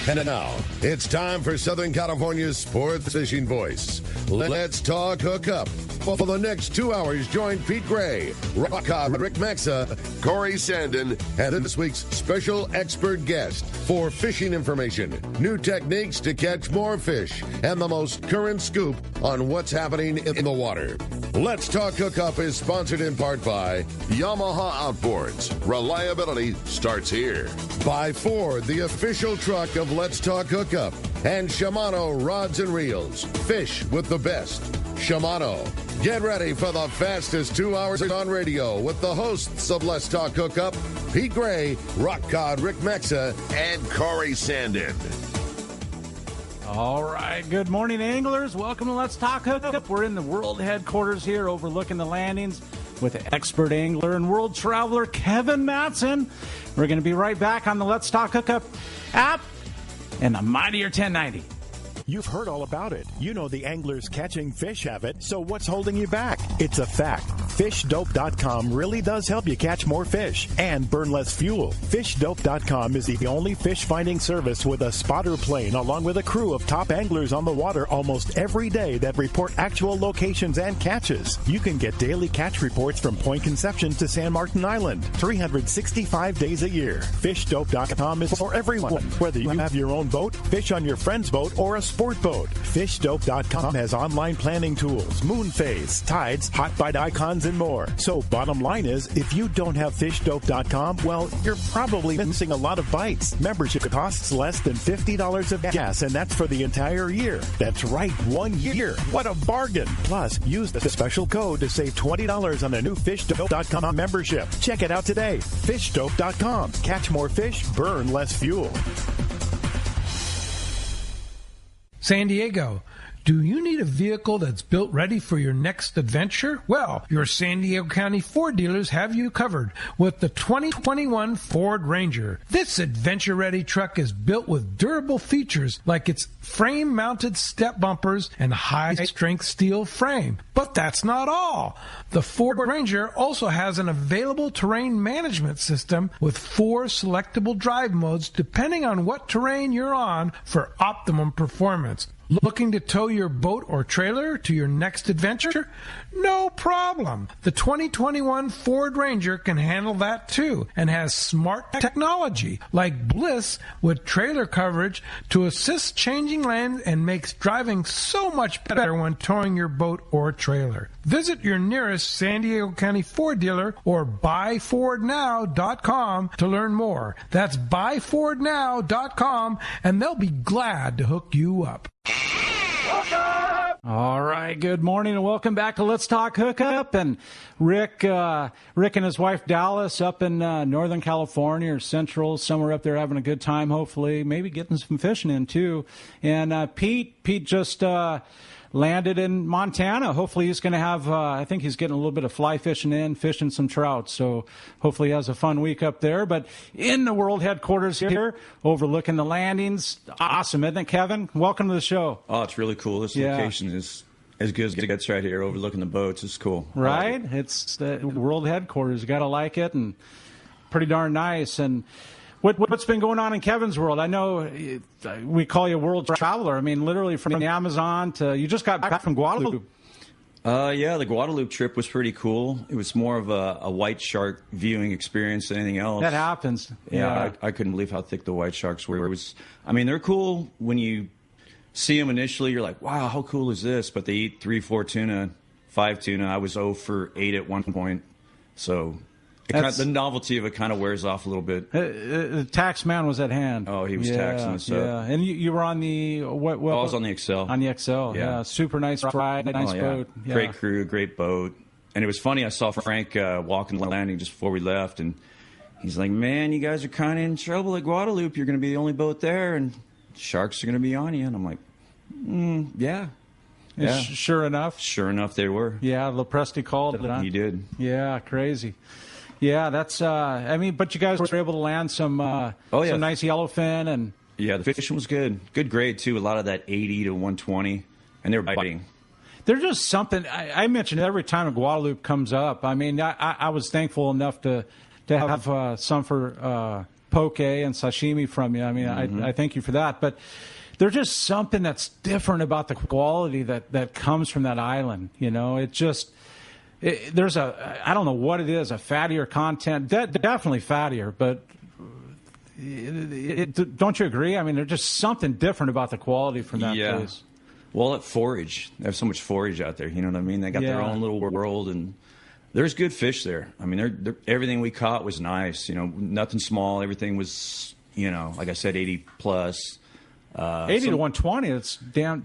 And now, it's time for Southern California's sports fishing voice. Let's talk hookup. For the next 2 hours, join Pete Gray, Rick Maxa, Corey Sandin, and this week's special expert guest for fishing information, new techniques to catch more fish, and the most current scoop on what's happening in the water. Let's Talk Hookup is sponsored in part by Yamaha Outboards. Reliability starts here. By Ford, the official truck of Let's Talk Hookup. And Shimano Rods and Reels. Fish with the best. Shimano. Get ready for the fastest 2 hours on radio with the hosts of Let's Talk Hookup, Pete Gray, Rock God Rick Maxa, and Corey Sandin. All right, good morning, anglers. Welcome to Let's Talk Hookup. We're in the world headquarters here overlooking the landings with expert angler and world traveler Kevin Mattson. We're going to be right back on the Let's Talk Hookup app and the Mightier 1090. You've heard all about it. You know the anglers catching fish have it, so what's holding you back? It's a fact. FishDope.com really does help you catch more fish and burn less fuel. FishDope.com is the only fish finding service with a spotter plane along with a crew of top anglers on the water almost every day that report actual locations and catches. You can get daily catch reports from Point Conception to San Martin Island, 365 days a year. FishDope.com is for everyone, whether you have your own boat, fish on your friend's boat, or a sport boat. FishDope.com has online planning tools, moon phase, tides, hot bite icons, and more. So bottom line is, if you don't have FishDope.com, well, you're probably missing a lot of bites. Membership costs less than $50 of gas, and that's for the entire year. That's right, 1 year. What a bargain. Plus, use the special code to save $20 on a new FishDope.com membership. Check it out today. FishDope.com. Catch more fish, burn less fuel. San Diego, do you need a vehicle that's built ready for your next adventure? Well, your San Diego County Ford dealers have you covered with the 2021 Ford Ranger. This adventure-ready truck is built with durable features like its frame-mounted step bumpers and high-strength steel frame. But that's not all. The Ford Ranger also has an available terrain management system with 4 selectable drive modes depending on what terrain you're on for optimum performance. Looking to tow your boat or trailer to your next adventure? No problem. The 2021 Ford Ranger can handle that too and has smart technology like Bliss with trailer coverage to assist changing lanes and makes driving so much better when towing your boat or trailer. Visit your nearest San Diego County Ford dealer or buyfordnow.com to learn more. That's buyfordnow.com and they'll be glad to hook you up. All right, good morning and welcome back to Let's Talk Hookup. And Rick and his wife Dallas up in Northern California or Central, somewhere up there having a good time, hopefully, maybe getting some fishing in too. And Pete just landed in Montana. Hopefully he's going to have, I think he's getting a little bit of fly fishing in, fishing some trout. So hopefully he has a fun week up there. But in the world headquarters here, overlooking the landings. Awesome, isn't it, Kevin? Welcome to the show. Oh, it's really cool. This location is as good as it gets right here, overlooking the boats. It's cool. Right? It's the world headquarters. You got to like it, and pretty darn nice. And what's been going on in Kevin's world? I know we call you a world traveler. I mean, literally from the Amazon to, you just got back from Guadalupe. Yeah, the Guadalupe trip was pretty cool. It was more of a white shark viewing experience than anything else. That happens. Yeah. I couldn't believe how thick the white sharks were. They're cool when you see them initially. You're like, wow, how cool is this? But they eat 3, 4 tuna, 5 tuna. I was 0 for 8 at one point. So the novelty of it kind of wears off a little bit. The tax man was at hand. Oh, he was taxing us up. Yeah, and you were on the what? I was on the Excel. On the Excel, yeah. Super nice ride, nice boat. Yeah. Great crew, great boat. And it was funny, I saw Frank walking the landing just before we left, and he's like, man, you guys are kind of in trouble at Guadalupe. You're going to be the only boat there, and sharks are going to be on you. And I'm like, yeah. Yeah. Sure enough. Sure enough, they were. Yeah, Lopresti called it, huh? He did. Yeah, crazy. Yeah, that's, but you guys were able to land some some nice yellowfin. And yeah, the fishing was good. Good grade, too. A lot of that 80 to 120. And they were biting. There's just something, I mentioned every time Guadalupe comes up. I mean, I was thankful enough to have some for poke and sashimi from you. I mean, I thank you for that. But there's just something that's different about the quality that comes from that island. You know, it just there's I don't know what it is, a fattier content, definitely fattier, but. Don't you agree? I mean, there's just something different about the quality from that place. Well, at forage, they have so much forage out there. You know what I mean? They got their own little world, and there's good fish there. I mean, everything we caught was nice. You know, nothing small. Everything was, you know, like I said, 80 plus. 80 to 120. It's darn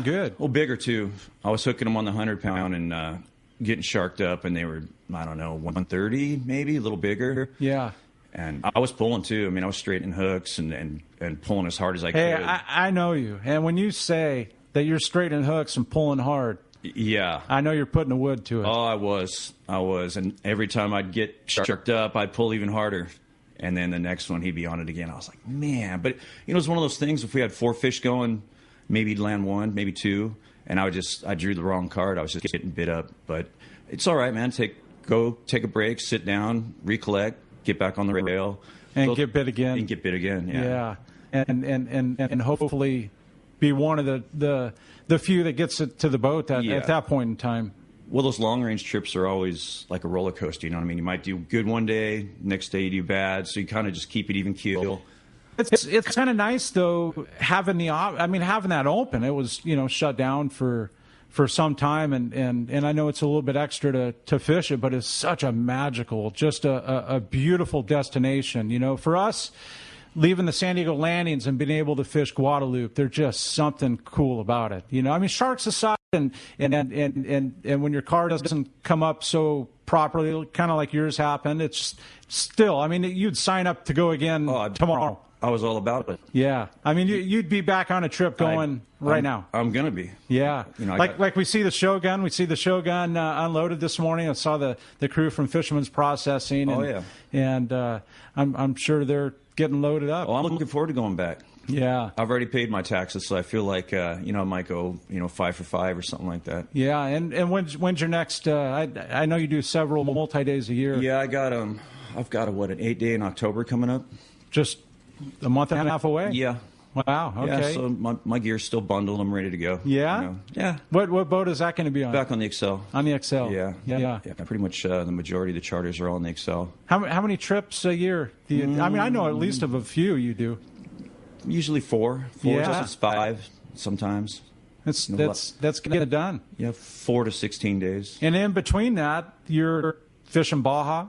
good. Well, bigger too. I was hooking them on the 100-pound and getting sharked up, and they were, I don't know, 130 maybe, a little bigger. Yeah. And I was pulling too. I mean, I was straightening hooks and pulling as hard as I could. Hey, I know you. And when you say that you're straightening hooks and pulling hard, I know you're putting the wood to it. Oh, I was. And every time I'd get sharked up, I'd pull even harder. And then the next one, he'd be on it again. I was like, man. But, you know, it's one of those things, if we had 4 fish going, maybe he'd land 1, maybe 2. And I drew the wrong card. I was just getting bit up. But it's all right, man. Go take a break, sit down, recollect. Get back on the rail and get bit again. Yeah. And hopefully be one of the few that gets it to the boat at that point in time. Well, those long range trips are always like a roller coaster. You know what I mean? You might do good one day, next day you do bad. So you kind of just keep it even keel. It's kind of nice though having that open. It was shut down for some time, and I know it's a little bit extra to fish it, but it's such a magical, just a beautiful destination. You know, for us, leaving the San Diego landings and being able to fish Guadalupe, there's just something cool about it. You know, I mean, sharks aside, and when your car doesn't come up so properly, kind of like yours happened, it's still, I mean, you'd sign up to go again tomorrow. I was all about it. Yeah. I mean, you'd be back on a trip going right now. I'm going to be. Yeah. You know, like we see the Shogun. We see the Shogun unloaded this morning. I saw the crew from Fisherman's Processing. And I'm sure they're getting loaded up. Well, I'm looking forward to going back. Yeah. I've already paid my taxes, so I feel like, I might go, 5 for 5 or something like that. Yeah. And when's your next, I know you do several multi-days a year. Yeah, I've got an 8-day in October coming up. Just a month and a half away? Yeah. Wow, okay. Yeah, so my gear's still bundled. I'm ready to go. Yeah? Yeah. What boat is that going to be on? Back on the Excel. On the Excel? Yeah. Pretty much the majority of the charters are all on the Excel. How many trips a year do you I mean, I know at least of a few you do. Usually 4. 4 to 5 sometimes. That's getting it done. Yeah, 4 to 16 days. And in between that, you're fishing Baja,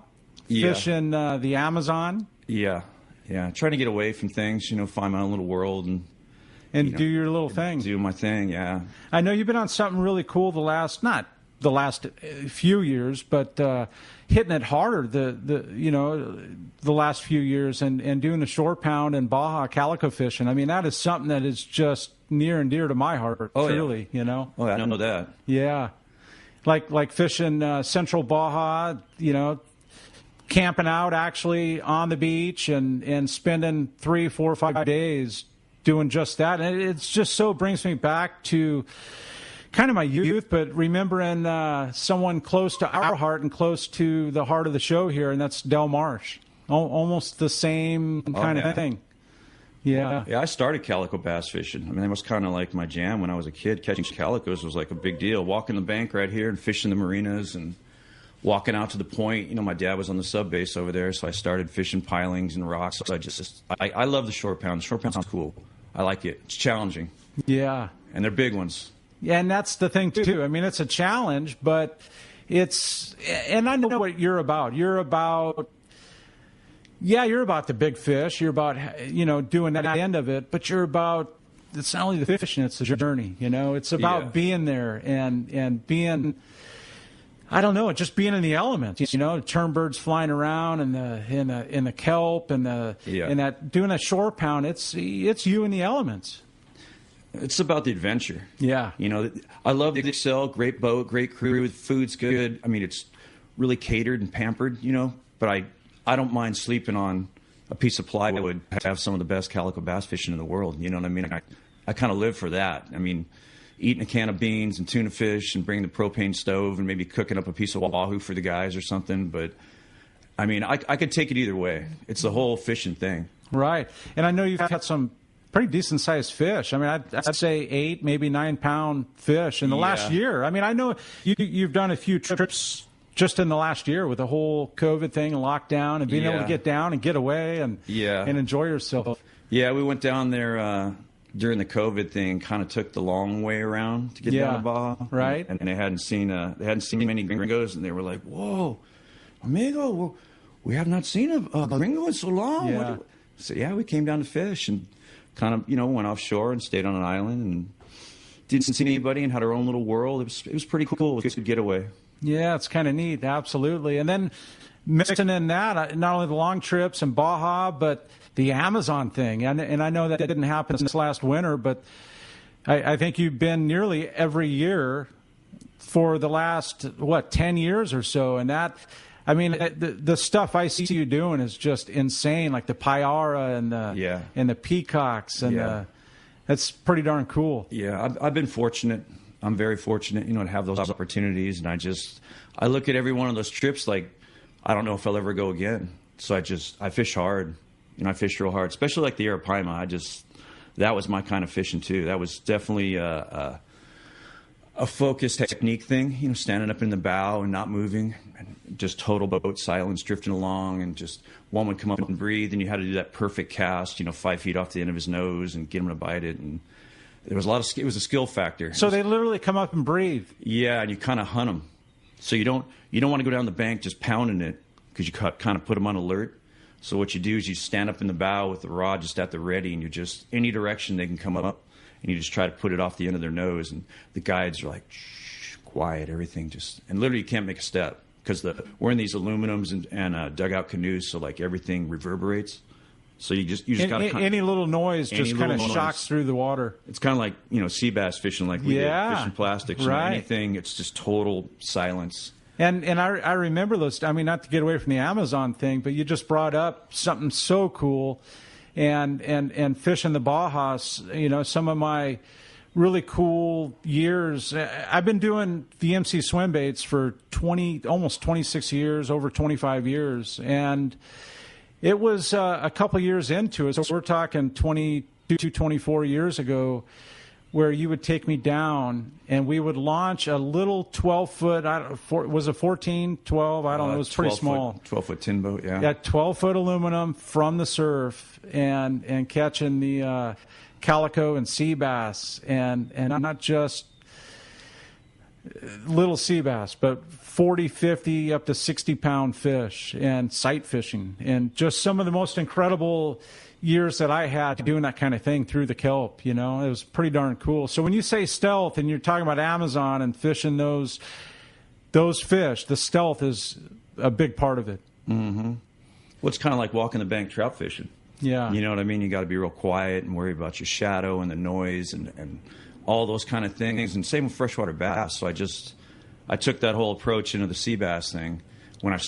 fishing the Amazon. Yeah. Yeah, trying to get away from things, find my own little world and do your little thing. Do my thing, yeah. I know you've been on something really cool not the last few years, but hitting it harder the last few years and doing the short pound and Baja calico fishing. I mean, that is something that is just near and dear to my heart. Truly, Oh, yeah, I know that. Yeah, like fishing Central Baja, camping out actually on the beach and spending 3, 4, 5 days doing just that. And it's just so brings me back to kind of my youth, but remembering someone close to our heart and close to the heart of the show here, and that's Del Marsh. Almost the same kind of thing. Yeah. Yeah, I started calico bass fishing. I mean, that was kind of like my jam when I was a kid. Catching calicos was like a big deal. Walking the bank right here and fishing the marinas and walking out to the point. My dad was on the sub base over there, so I started fishing pilings and rocks. So I love the short pound. The short pound sounds cool. I like it. It's challenging. Yeah. And they're big ones. Yeah, and that's the thing, too. I mean, it's a challenge, but and I know what you're about. You're about the big fish. You're about, doing that end of it, but you're about, it's not only the fishing, it's the journey, It's about being there and being, I don't know, just being in the elements, term birds flying around and in the kelp and that doing that short pound. It's you in the elements. It's about the adventure. Yeah. I love the Excel, great boat, great crew, food's good. I mean, it's really catered and pampered, but I don't mind sleeping on a piece of plywood to have some of the best calico bass fishing in the world. You know what I mean? I kind of live for that. I mean, eating a can of beans and tuna fish and bringing the propane stove and maybe cooking up a piece of wahoo for the guys or something. But I mean, I could take it either way. It's the whole fishing thing. Right. And I know you've had some pretty decent sized fish. I mean, I'd say 8, maybe 9 pound fish in the last year. I mean, I know you've done a few trips just in the last year with the whole COVID thing and lockdown and being able to get down and get away and enjoy yourself. Yeah, we went down there during the COVID thing, kind of took the long way around to get down to Baja. Right. And they hadn't seen many gringos, and they were like, "Whoa, amigo, we have not seen a gringo in so long." Yeah. So we came down to fish and kind of went offshore and stayed on an island and didn't see anybody and had our own little world. It was pretty cool. It was a good getaway. Yeah, it's kind of neat, absolutely. And then mixing in that, not only the long trips and Baja, but the Amazon thing. And I know that didn't happen this last winter, but I think you've been nearly every year for the last, 10 years or so. And that, I mean, the stuff I see you doing is just insane, like the Payara and the peacocks. And that's pretty darn cool. Yeah, I've been fortunate. I'm very fortunate, to have those opportunities. And I look at every one of those trips like, I don't know if I'll ever go again. So I fish hard. I fish real hard, especially like the Arapaima. That was my kind of fishing too. That was definitely a focused technique thing, standing up in the bow and not moving, and just total boat silence, drifting along, and just one would come up and breathe, and you had to do that perfect cast, 5 feet off the end of his nose and get him to bite it. And there was it was a skill factor. So they literally come up and breathe. Yeah, and you kind of hunt them. So you don't want to go down the bank just pounding it because you kind of put them on alert. So what you do is you stand up in the bow with the rod just at the ready, and you just, any direction they can come up, and you just try to put it off the end of their nose. And the guides are like, shh, quiet, everything just, and literally you can't make a step because we're in these aluminums and dugout canoes, so like everything reverberates. So you just got to any little noise just kind of shocks through the water. It's kind of like sea bass fishing, like we did, fishing plastics. Right. Anything, it's just total silence. And I remember those. I mean, not to get away from the Amazon thing, but you just brought up something so cool, and fishing the Bajas. Some of my really cool years. I've been doing the MC swim baits for almost 26 years, over 25 years, and it was a couple years into it. So we're talking 22, 24 years ago, where you would take me down and we would launch a little 12-foot, was it 14, 12? I don't know. It was pretty small. 12-foot tin boat, yeah. Yeah, 12-foot aluminum from the surf and catching the calico and sea bass. And not just little sea bass, but 40, 50, up to 60-pound fish and sight fishing. And just some of the most incredible years that I had doing that kind of thing through the kelp, it was pretty darn cool. So when you say stealth and you're talking about Amazon and fishing those fish, the stealth is a big part of it. Mm-hmm. Well, it's kind of like walking the bank trout fishing. Yeah. You know what I mean? You got to be real quiet and worry about your shadow and the noise and all those kind of things. And same with freshwater bass. So I took that whole approach into the sea bass thing when I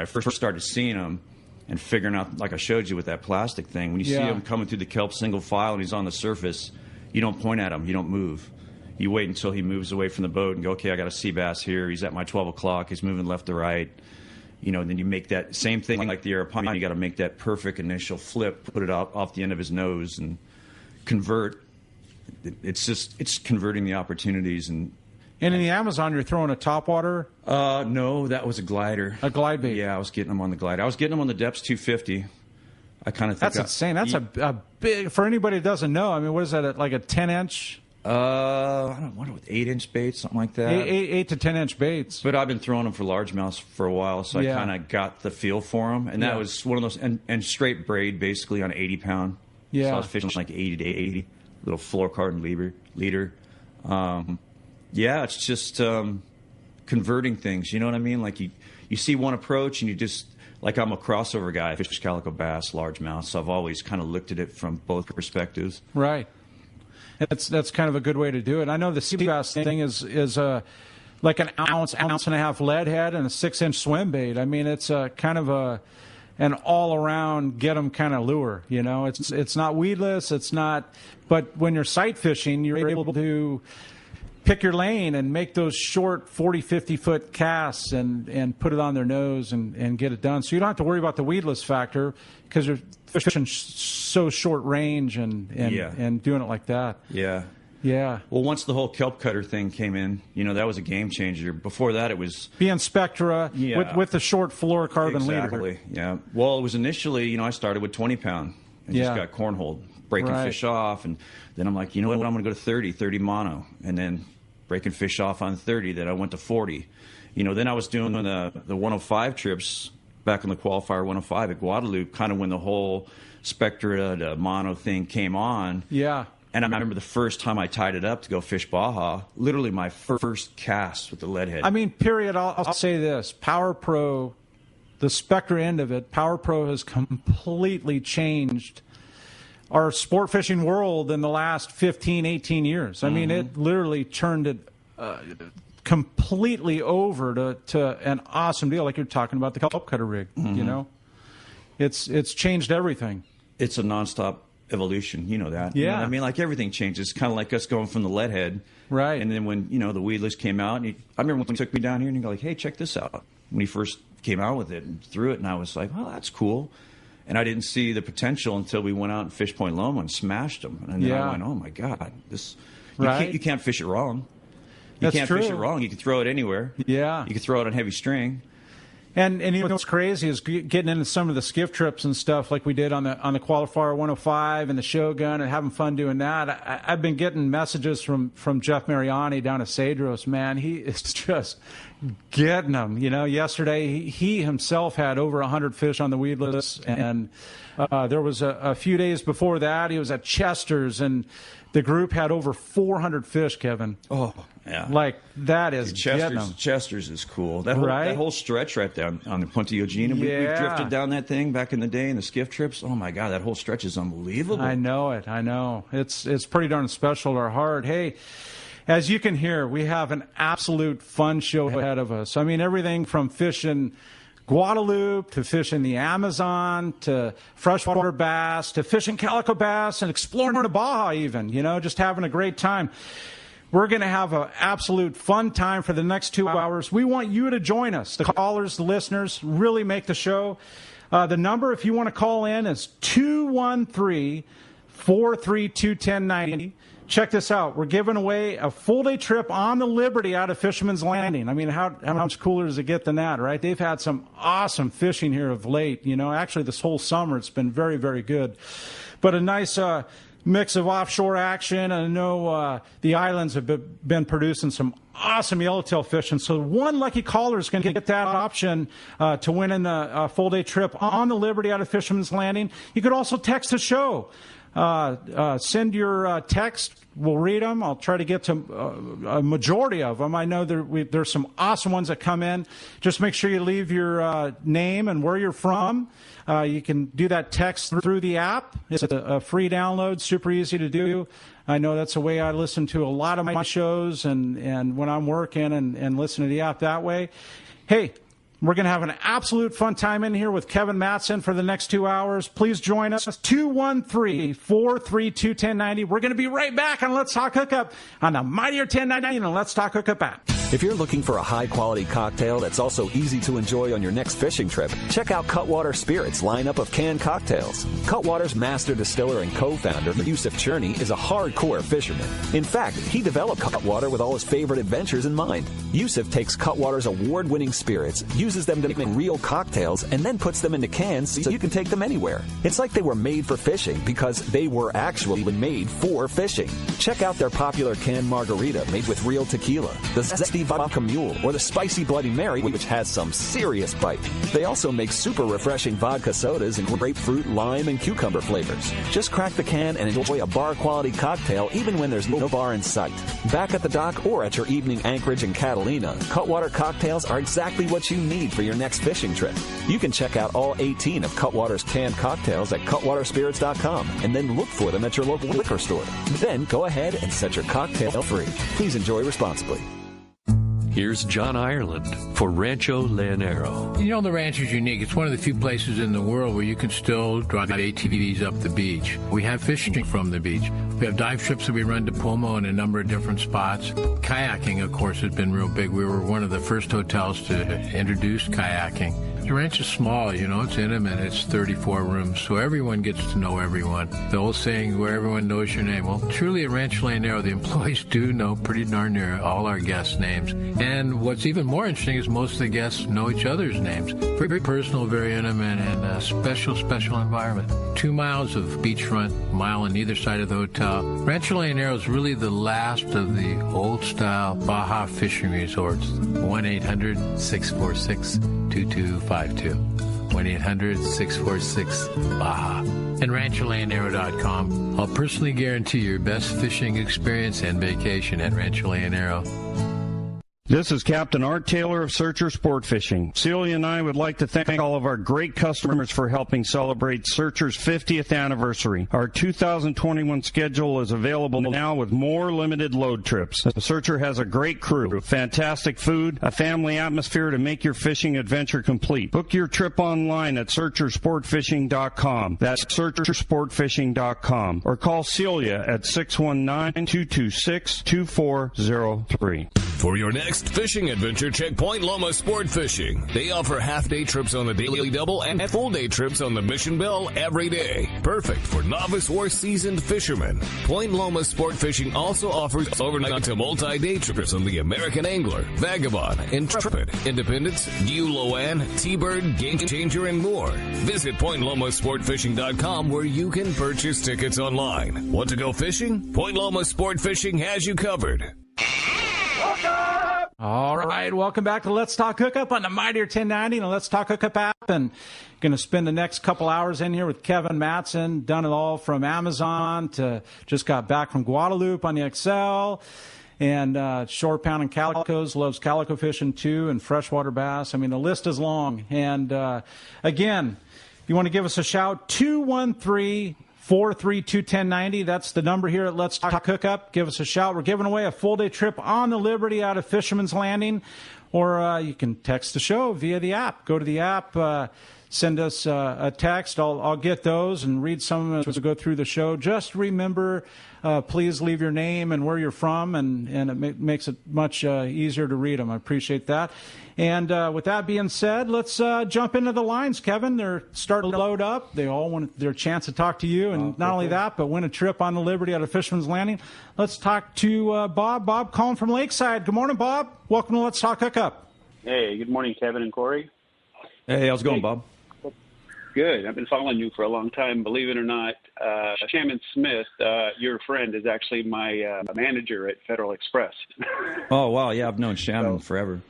first started seeing them. And figuring out, like I showed you with that plastic thing, when you see him coming through the kelp single file and he's on the surface, you don't point at him, you don't move. You wait until he moves away from the boat and go, okay, I got a sea bass here, he's at my 12 o'clock, he's moving left to right. Then you make that same thing like the Arapaima, you got to make that perfect initial flip, put it off the end of his nose and convert. It's converting the opportunities. And in the Amazon, you're throwing a topwater? No, that was a glider. A glide bait? Yeah, I was getting them on the glider. I was getting them on the Depths 250. I kind of think that's insane. That's a big, for anybody that doesn't know, I mean, what is that, like a 10-inch? I don't know, with 8-inch baits, something like that. 8 to 10-inch baits. But I've been throwing them for largemouths for a while, so I kind of got the feel for them. And that was one of those, and straight braid basically on 80-pound. Yeah. So I was fishing like 80 to 80, little fluorocarbon leader. Yeah, it's just converting things. You know what I mean? Like you see one approach and you just, like I'm a crossover guy. I fish calico bass, largemouth, so I've always kind of looked at it from both perspectives. Right. That's kind of a good way to do it. I know the sea bass thing is like an ounce and a half lead head and a 6-inch swim bait. I mean, it's kind of an all-around get 'em kind of lure. It's not weedless. It's not. But when you're sight fishing, you're able to pick your lane and make those short 40, 50-foot casts and put it on their nose and get it done. So you don't have to worry about the weedless factor because you're fishing so short range and doing it like that. Yeah. Yeah. Well, once the whole kelp cutter thing came in, that was a game changer. Before that, it was being Spectra with the short fluorocarbon leader. Exactly. Yeah. Well, it was initially, I started with 20 pound and just got cornholed, breaking fish off, and then I'm like, you know what? I'm going to go to 30 mono, and then breaking fish off on 30. Then I went to 40. Then I was doing the 105 trips back in the qualifier 105 at Guadalupe, kind of when the whole Spectra to mono thing came on. Yeah. And I remember the first time I tied it up to go fish Baja, literally my first cast with the lead head. I mean, period. I'll say this. Power Pro, the Spectra end of it, Power Pro has completely changed our sport fishing world in the last 15, 18 years. I mean, it literally turned it completely over to an awesome deal, like you're talking about the kelp cutter rig. It's changed everything. It's a nonstop evolution, that. Yeah. I mean, like everything changes. It's kind of like us going from the lead head. Right. And then when, the weedless came out, I remember when he took me down here and he go like, hey, check this out. When he first came out with it and threw it, and I was like, well, that's cool. And I didn't see the potential until we went out and Fish Point Loma and smashed them. And then I went, oh my God, you can't fish it wrong. You can't fish it wrong. You can throw it anywhere. Yeah. You can throw it on heavy string. And what's crazy is getting into some of the skiff trips and stuff like we did on the Qualifier 105 and the Shogun and having fun doing that. I've been getting messages from Jeff Mariani down at Cedros. Man, he is just getting them. Yesterday he himself had over 100 fish on the weedless, and there was a few days before that he was at Chester's, and the group had over 400 fish, Kevin. Oh, yeah. Like, that is getting them. Chester's is cool. That whole stretch right down on the Punta Eugenia. We drifted down that thing back in the day in the skiff trips. Oh, my God, that whole stretch is unbelievable. I know it. It's pretty darn special to our heart. Hey, as you can hear, we have an absolute fun show ahead of us. I mean, everything from fishing Guadalupe to fishing the Amazon to freshwater bass to fishing calico bass and exploring the Baja even, just having a great time. We're going to have an absolute fun time for the next 2 hours. We want you to join us, the callers, the listeners, really make the show. The number, if you want to call in, is 213-432-1090. Check this out. We're giving away a full-day trip on the Liberty out of Fisherman's Landing. I mean, how much cooler does it get than that, right? They've had some awesome fishing here of late. Actually, this whole summer it's been very, very good. But a nice mix of offshore action. I know the islands have been producing some awesome yellowtail fishing. So one lucky caller is going to get that option to win in the full-day trip on the Liberty out of Fisherman's Landing. You could also text the show. Send your text. We'll read them. I'll try to get to a majority of them. I know there's some awesome ones that come in. Just make sure you leave your name and where you're from. You can do that text through the app. It's a free download, super easy to do. I know that's the way I listen to a lot of my shows and when I'm working and listen to the app that way. Hey, we're going to have an absolute fun time in here with Kevin Mattson for the next 2 hours. Please join us, 213-432-1090. We're going to be right back on Let's Talk Hookup on the Mightier 1090 and the Let's Talk Hookup app. If you're looking for a high-quality cocktail that's also easy to enjoy on your next fishing trip, check out Cutwater Spirits' lineup of canned cocktails. Cutwater's master distiller and co-founder, Yusuf Cherney, is a hardcore fisherman. In fact, he developed Cutwater with all his favorite adventures in mind. Yusuf takes Cutwater's award-winning spirits, uses them to make real cocktails, and then puts them into cans so you can take them anywhere. It's like they were made for fishing because they were actually made for fishing. Check out their popular canned margarita made with real tequila, the zesty vodka mule, or the spicy Bloody Mary, which has some serious bite. They also make super refreshing vodka sodas in grapefruit, lime, and cucumber flavors. Just crack the can and enjoy a bar-quality cocktail even when there's no bar in sight. Back at the dock or at your evening anchorage in Catalina, Cutwater cocktails are exactly what you need for your next fishing trip. You can check out all 18 of Cutwater's canned cocktails at cutwaterspirits.com and then look for them at your local liquor store. Then go ahead and set your cocktail free. Please enjoy responsibly. Here's John Ireland for Rancho Leonero. You know, the ranch is unique. It's one of the few places in the world where you can still drive ATVs up the beach. We have fishing from the beach. We have dive trips that we run to Pomo in a number of different spots. Kayaking, of course, has been real big. We were one of the first hotels to introduce kayaking. The ranch is small, you know, it's intimate. It's 34 rooms, so everyone gets to know everyone. The old saying, where everyone knows your name. Well, truly at Rancho Leonero, the employees do know pretty darn near all our guests' names. And what's even more interesting is most of the guests know each other's names. Very personal, very intimate, and a special, special environment. 2 miles of beachfront, a mile on either side of the hotel. Rancho Leonero is really the last of the old-style Baja fishing resorts. 1-800-646-2252. 1-800-646-BAJA. And RanchoLeonero.com. I'll personally guarantee your best fishing experience and vacation at Rancho Leonero. This is Captain Art Taylor of Searcher Sport Fishing. Celia and I would like to thank all of our great customers for helping celebrate Searcher's 50th anniversary. Our 2021 schedule is available now with more limited load trips. The Searcher has a great crew, fantastic food, a family atmosphere to make your fishing adventure complete. Book your trip online at SearcherSportFishing.com. That's SearcherSportFishing.com. Or call Celia at 619-226-2403. For your next fishing adventure, check Point Loma Sport Fishing. They offer half-day trips on the Daily Double and full-day trips on the Mission Bell every day. Perfect for novice or seasoned fishermen. Point Loma Sport Fishing also offers overnight to multi-day trips on the American Angler, Vagabond, Intrepid, Independence, Loan, T-Bird, Game Changer, and more. Visit PointLomaSportFishing.com where you can purchase tickets online. Want to go fishing? Point Loma Sport Fishing has you covered. All right, welcome back to Let's Talk Hookup on the Mightier 1090 and the Let's Talk Hookup app. And going to spend the next couple hours in here with Kevin Mattson, done it all from Amazon to just got back from Guadalupe on the XL. And shore pound and calicos, loves calico fishing too, and freshwater bass. I mean, the list is long. And again, if you want to give us a shout, 213-432-1090. That's the number here at Let's Talk Hookup. Give us a shout. We're giving away a full-day trip on the Liberty out of Fisherman's Landing, or you can text the show via the app. Go to the app, send us a text. I'll get those and read some of them as we go through the show. Just remember, please leave your name and where you're from, and it makes it much easier to read them. I appreciate that. And with that being said, let's jump into the lines, Kevin. They're starting to load up. They all want their chance to talk to you, and not only that, but win a trip on the Liberty out of Fisherman's Landing. Let's talk to Bob. Bob calling from Lakeside. Good morning, Bob. Welcome to Let's Talk Hookup. Hey, good morning, Kevin and Corey. Hey, how's it going, Bob? Good. I've been following you for a long time. Believe it or not, Shannon Smith, your friend, is actually my manager at Federal Express. Oh, wow. Yeah, I've known Shannon forever.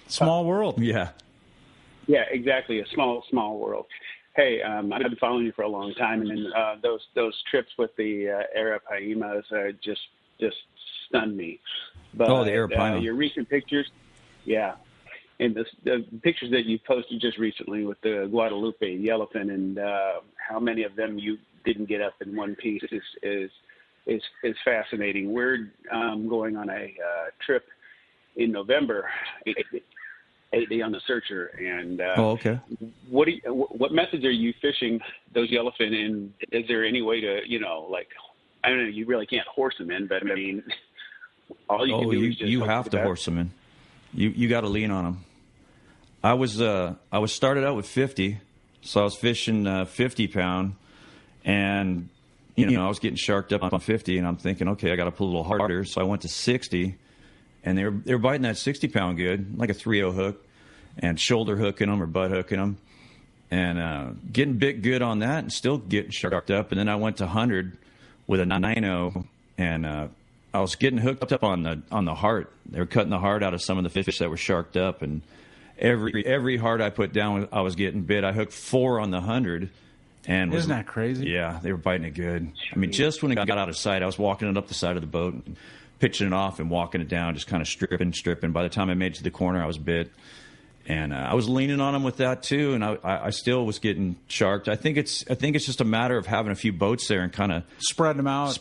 Small world. Yeah. Yeah, exactly. A small world. Hey, I've been following you for a long time, and then those trips with the Arapaimas just stunned me. But, the Arapaima. Your recent pictures, yeah. And the pictures that you posted just recently with the Guadalupe yellowfin and how many of them you didn't get up in one piece is fascinating. We're going on a trip in November, 8-day on the Searcher, and okay. What methods are you fishing those yellowfin in? Is there any way to, I don't know, you really can't horse them in, but I mean, all you can do is just have to horse them in. You got to lean on them. I was started out with 50, so I was fishing 50 pound, and I was getting sharked up on 50, and I'm thinking, okay, I got to pull a little harder, so I went to 60, and they were biting that 60 pound good, like a 3/0 hook, and shoulder hooking them or butt hooking them, and getting bit good on that, and still getting sharked up, and then I went to 100 with a 9/0, and I was getting hooked up on the heart. They were cutting the heart out of some of the fish that were sharked up, and every heart I put down, I was getting bit. I hooked 4 on the 100, and isn't that crazy? Yeah, they were biting it good. I mean, just when it got out of sight, I was walking it up the side of the boat, and pitching it off and walking it down, just kind of stripping. By the time I made it to the corner, I was bit, and I was leaning on them with that too, and I still was getting sharked. I think it's just a matter of having a few boats there and kind of spreading them out,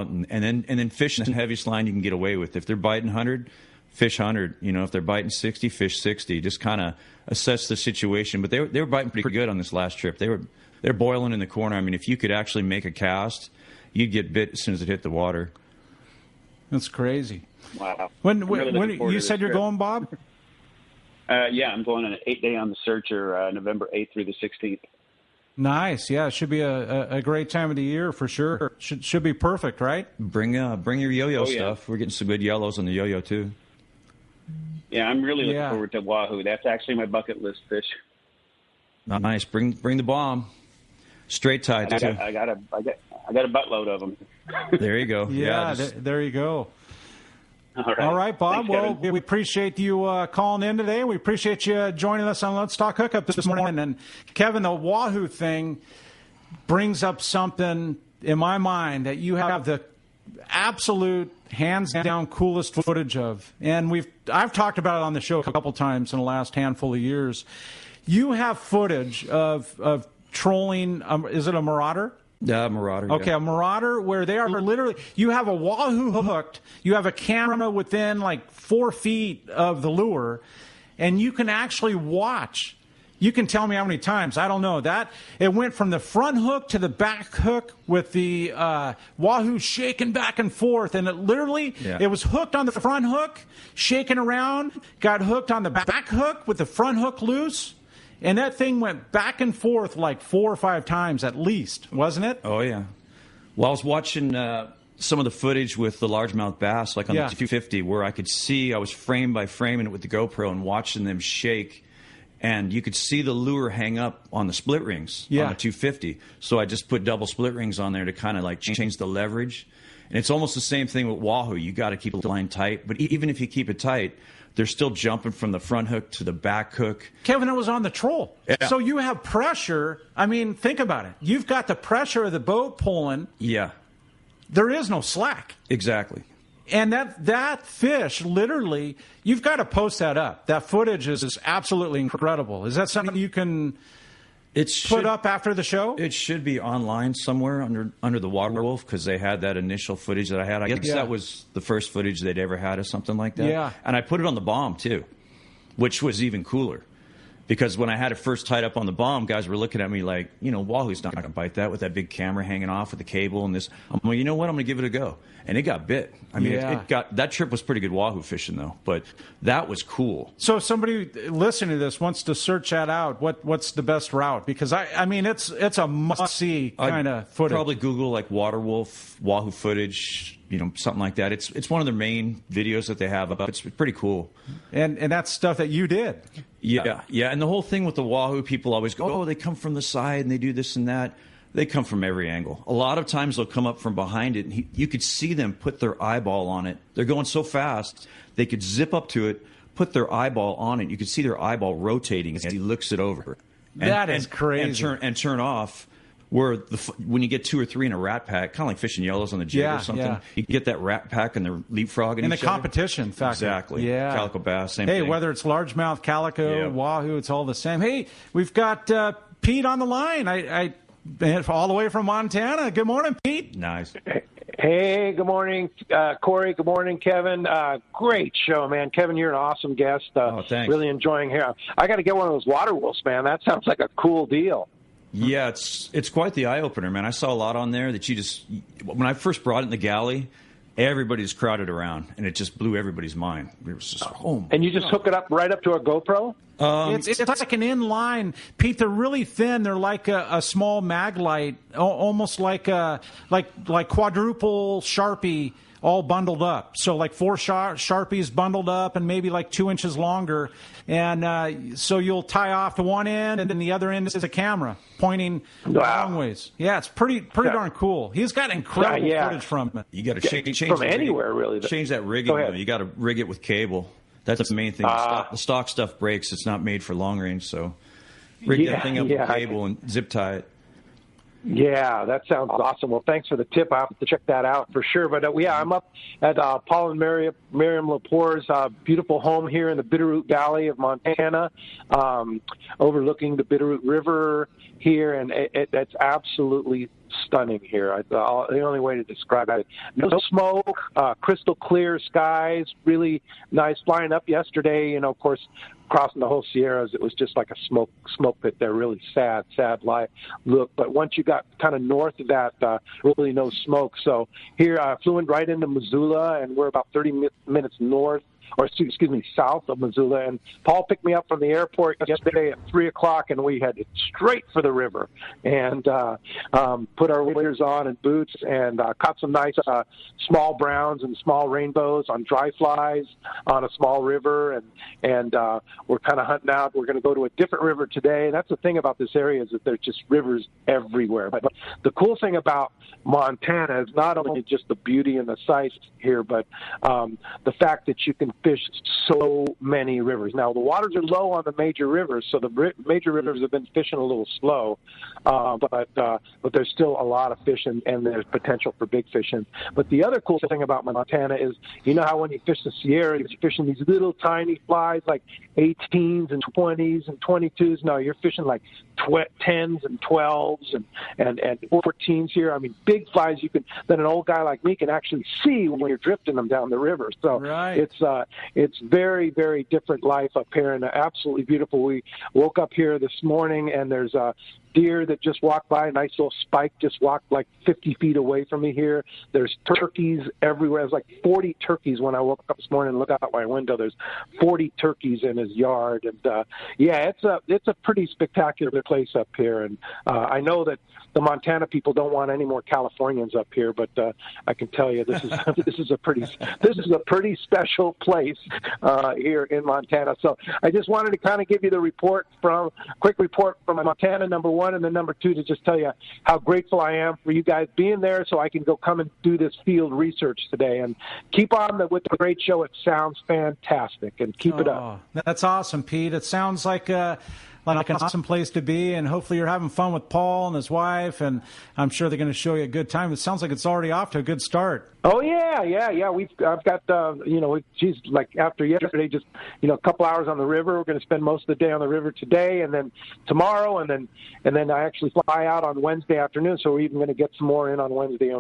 and then fishing the heaviest line you can get away with. If they're biting 100, fish 100. If they're biting 60, fish 60. Just kind of assess the situation. But they were biting pretty good on this last trip. They're boiling in the corner. I mean, if you could actually make a cast, you'd get bit as soon as it hit the water. That's crazy. Wow. When you said you're going, Bob? Yeah, I'm going on an 8-day on the Searcher, November 8th through the 16th. Nice. Yeah, it should be a great time of the year for sure. Should be perfect, right? Bring your yo-yo stuff. We're getting some good yellows on the yo-yo too. Yeah, I'm really looking forward to wahoo. That's actually my bucket list fish. Nice. Bring the bomb. Straight tide too. I got a buttload of them. There you go. Yeah, there you go. All right, Bob. Thanks, we appreciate you calling in today. We appreciate you joining us on Let's Talk Hookup this morning. And Kevin, the wahoo thing brings up something in my mind that you have the absolute hands down coolest footage of. And I've talked about it on the show a couple times in the last handful of years. You have footage of trolling. Is it a marauder? Yeah, marauder. Okay, yeah. A marauder where they are literally, you have a wahoo hooked, you have a camera within like 4 feet of the lure, and you can actually watch. You can tell me how many times. I don't know. It went from the front hook to the back hook with the wahoo shaking back and forth, and it was hooked on the front hook, shaking around, got hooked on the back hook with the front hook loose. And that thing went back and forth like 4 or 5 times at least, wasn't it? Oh, yeah. Well, I was watching some of the footage with the largemouth bass, like on the 250, where I could see, I was frame by framing it with the GoPro and watching them shake. And you could see the lure hang up on the split rings on the 250. So I just put double split rings on there to kind of like change the leverage. And it's almost the same thing with wahoo. You got to keep the line tight. But even if you keep it tight, they're still jumping from the front hook to the back hook. Kevin, it was on the troll. Yeah. So you have pressure. I mean, think about it. You've got the pressure of the boat pulling. Yeah. There is no slack. Exactly. And that fish, literally, you've got to post that up. That footage is absolutely incredible. Is that something you can put up after the show? It should be online somewhere under the Water Wolf, because they had that initial footage that I had. I guess that was the first footage they'd ever had of something like that. Yeah. And I put it on the bomb, too, which was even cooler. Because when I had it first tied up on the bomb, guys were looking at me like, wahoo's not going to bite that with that big camera hanging off with the cable and this. I'm like, you know what? I'm going to give it a go. And it got bit. I mean, that trip was pretty good wahoo fishing, though. But that was cool. So if somebody listening to this wants to search that out, what's the best route? Because, I mean, it's a must-see kind of footage. Probably Google, like, Water Wolf, wahoo footage, something like that. It's one of their main videos that they have up. It's pretty cool. And that's stuff that you did. Yeah. And the whole thing with the wahoo, people always go, oh, they come from the side and they do this and that. They come from every angle. A lot of times they'll come up from behind it, and you could see them put their eyeball on it. They're going so fast, they could zip up to it, put their eyeball on it. You could see their eyeball rotating as he looks it over. That is crazy. And turn off. Where when you get 2 or 3 in a rat pack, kind of like fishing yellows on the jig or something, you get that rat pack and they're leapfrogging and each the competition factor. Exactly. Yeah. Calico bass, same thing. Hey, whether it's largemouth, calico, wahoo, it's all the same. Hey, we've got Pete on the line. I all the way from Montana. Good morning, Pete. Nice. Hey, good morning, Corey. Good morning, Kevin. Great show, man. Kevin, you're an awesome guest. Thanks. Really enjoying here. I got to get one of those water wolves, man. That sounds like a cool deal. Yeah, it's quite the eye-opener, man. I saw a lot on there that when I first brought it in the galley, everybody's crowded around, and it just blew everybody's mind. It was just, and you just hook it up right up to a GoPro? It's like an inline. Pete, they're really thin. They're like a small mag light, almost like quadruple Sharpie all bundled up. So like 4 Sharpies bundled up and maybe like 2 inches longer. And so you'll tie off to one end, and then the other end is a camera pointing long ways. Yeah, it's pretty darn cool. He's got incredible footage from it. You got to change from anywhere, really. Change that rigging. You got to rig it with cable. That's the main thing. The stock stuff breaks. It's not made for long range, so rig that thing up with cable and zip tie it. Yeah, that sounds awesome. Well, thanks for the tip. I'll have to check that out for sure. But, yeah, I'm up at Paul and Miriam Lepore's beautiful home here in the Bitterroot Valley of Montana, overlooking the Bitterroot River here, and it's absolutely stunning here. The only way to describe it. No smoke, crystal clear skies, really nice. Flying up yesterday, of course, crossing the whole Sierras, it was just like a smoke pit there. Really sad look. But once you got kind of north of that, really no smoke. So here, I flew in right into Missoula, and we're about 30 minutes south of Missoula. And Paul picked me up from the airport yesterday at 3 o'clock, and we headed straight for the river and put our waders on and boots and caught some nice small browns and small rainbows on dry flies on a small river. And we're kind of hunting out. We're going to go to a different river today. And that's the thing about this area is that there's just rivers everywhere. But the cool thing about Montana is not only just the beauty and the sights here, but the fact that you can fish so many rivers. Now, the waters are low on the major rivers, so the major rivers have been fishing a little slow, but there's still a lot of fish, and there's potential for big fishing. But the other cool thing about Montana is, how when you fish the Sierra, you're fishing these little tiny flies like 18s and 20s and 22s. No, you're fishing like 10s and 12s and 14s here. I mean, big flies that an old guy like me can actually see when you're drifting them down the river. So right. It's very, very different life up here, and absolutely beautiful. We woke up here this morning, and there's a deer that just walked by, a nice little spike just walked like 50 feet away from me here. There's turkeys everywhere. There's like 40 turkeys when I woke up this morning and looked out my window. There's 40 turkeys in his yard. And, it's a pretty spectacular place up here. And I know that the Montana people don't want any more Californians up here, but I can tell you this is a pretty special place here in Montana. So I just wanted to kind of give you the quick report from Montana, number one, and then number two, to just tell you how grateful I am for you guys being there, so I can go come and do this field research today. And keep on with the great show. It sounds fantastic, and keep it up. That's awesome, Pete. It sounds like an awesome place to be, and hopefully you're having fun with Paul and his wife, and I'm sure they're going to show you a good time. It sounds like it's already off to a good start. Oh yeah. I've got geez, like after yesterday, just a couple hours on the river. We're going to spend most of the day on the river today, and then tomorrow, and then I actually fly out on Wednesday afternoon. So we're even going to get some more in on Wednesday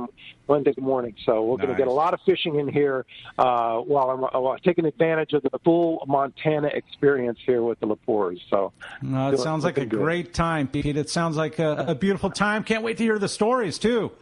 morning. So we're going to get a lot of fishing in here while I'm taking advantage of the full Montana experience here with the Lepores. So it sounds like a great time, Pete. It sounds like a beautiful time. Can't wait to hear the stories too.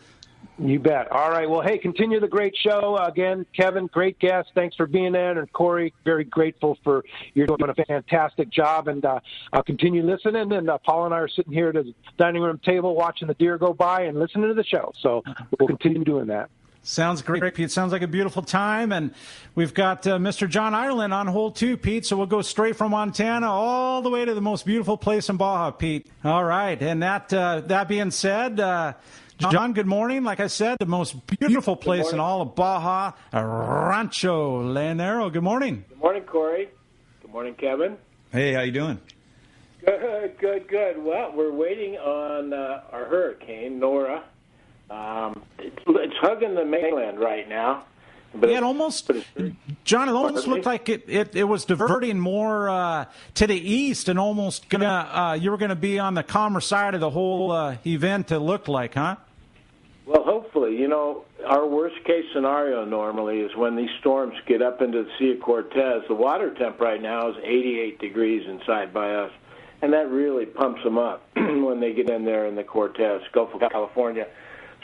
You bet. All right. Well, hey, continue the great show. Again, Kevin, great guest. Thanks for being there. And Corey, very grateful for you're doing a fantastic job. And I'll continue listening. And Paul and I are sitting here at the dining room table watching the deer go by and listening to the show. So we'll continue doing that. Sounds great, Pete. Sounds like a beautiful time. And we've got Mr. John Ireland on hold too, Pete. So we'll go straight from Montana all the way to the most beautiful place in Baja, Pete. All right. And that being said, John, good morning. Like I said, the most beautiful place in all of Baja, Rancho Leonero. Good morning. Good morning, Corey. Good morning, Kevin. Hey, how you doing? Good. Well, we're waiting on our hurricane, Nora. It's hugging the mainland right now. But it almost looked like it was diverting more to the east, and almost you were gonna be on the calmer side of the whole event. It looked like, huh? Well, hopefully, our worst-case scenario normally is when these storms get up into the Sea of Cortez. The water temp right now is 88 degrees inside by us, and that really pumps them up when they get in there in the Cortez, Gulf of California.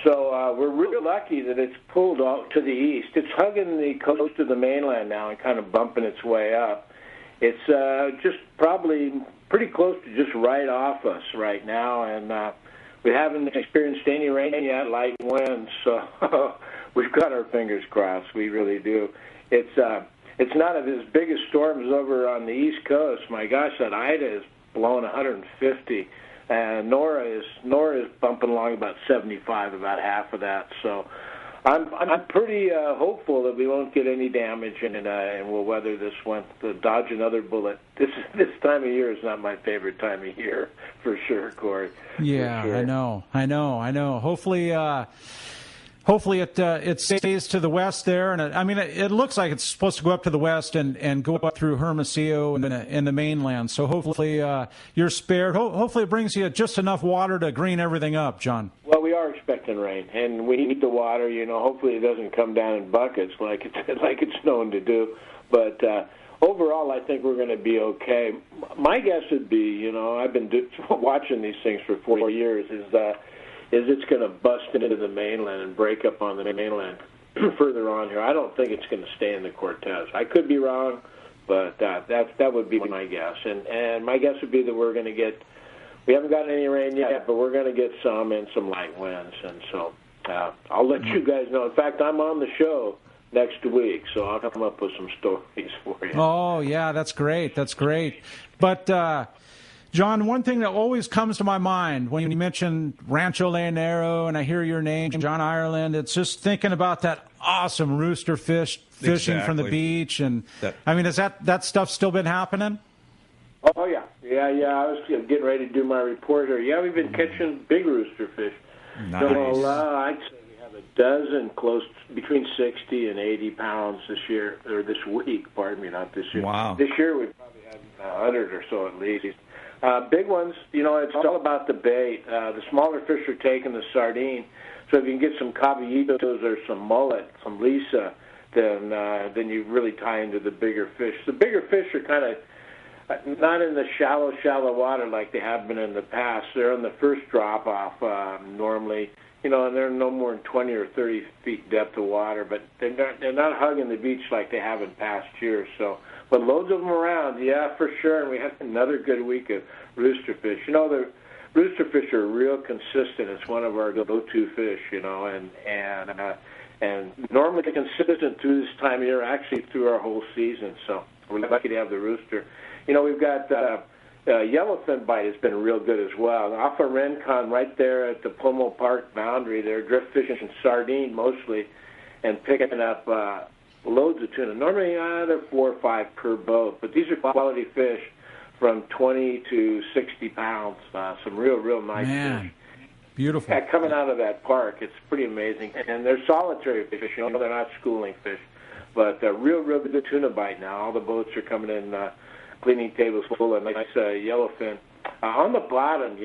So we're really lucky that it's pulled out to the east. It's hugging the coast of the mainland now and kind of bumping its way up. It's just probably pretty close to just right off us right now, and we haven't experienced any rain yet, light winds, so we've got our fingers crossed. We really do. It's not as big as storms over on the East Coast. My gosh, that Ida is blowing 150, and Nora is bumping along about 75, about half of that. So I'm pretty hopeful that we won't get any damage and we'll weather this one. To dodge another bullet. This time of year is not my favorite time of year for sure, Corey. Yeah, sure. I know. Hopefully it stays to the west there, and it looks like it's supposed to go up to the west and go up through Hermosillo and the mainland. So hopefully you're spared. Hopefully it brings you just enough water to green everything up, John. Well, we are expecting rain, and we need the water. Hopefully it doesn't come down in buckets like it's known to do. But overall, I think we're going to be okay. My guess would be, I've been watching these things for 4 years, is it's going to bust into the mainland and break up on the mainland further on here. I don't think it's going to stay in the Cortez. I could be wrong, but that would be my guess. And my guess would be that we haven't gotten any rain yet, but we're going to get some and some light winds. And so I'll let you guys know. In fact, I'm on the show next week, so I'll come up with some stories for you. Oh, yeah, that's great. But John, one thing that always comes to my mind when you mention Rancho Leonero and I hear your name, John Ireland, it's just thinking about that awesome rooster fishing from the beach. And has that stuff still been happening? Oh, yeah. I was getting ready to do my report here. Yeah, we've been catching big rooster fish. Nice. So, I'd say we have a dozen between 60 and 80 pounds this year, or this week, pardon me, not this year. Wow. This year we've probably had 100 or so at least. Big ones, it's all about the bait. The smaller fish are taking the sardine. So if you can get some caballitos or some mullet, some lisa, then you really tie into the bigger fish. The bigger fish are kind of not in the shallow water like they have been in the past. They're on the first drop-off normally, and they're no more than 20 or 30 feet depth of water, but they're not hugging the beach like they have in past years. So, but loads of them around, yeah, for sure. And we had another good week of rooster fish. The rooster fish are real consistent. It's one of our go-to fish, and normally consistent through this time of year, actually through our whole season. So we're lucky to have the rooster. We've got yellowfin bite has been real good as well. Off of Rincon, right there at the Pomo Park boundary, they're drift fishing sardine mostly, and picking up loads of tuna. Normally, they're 4 or 5 per boat, but these are quality fish from 20 to 60 pounds. Some real nice fish. Beautiful. Yeah, coming out of that park, it's pretty amazing. And they're solitary fish. They're not schooling fish, but real good tuna bite now. All the boats are coming in, cleaning tables full of nice yellowfin. On the bottom,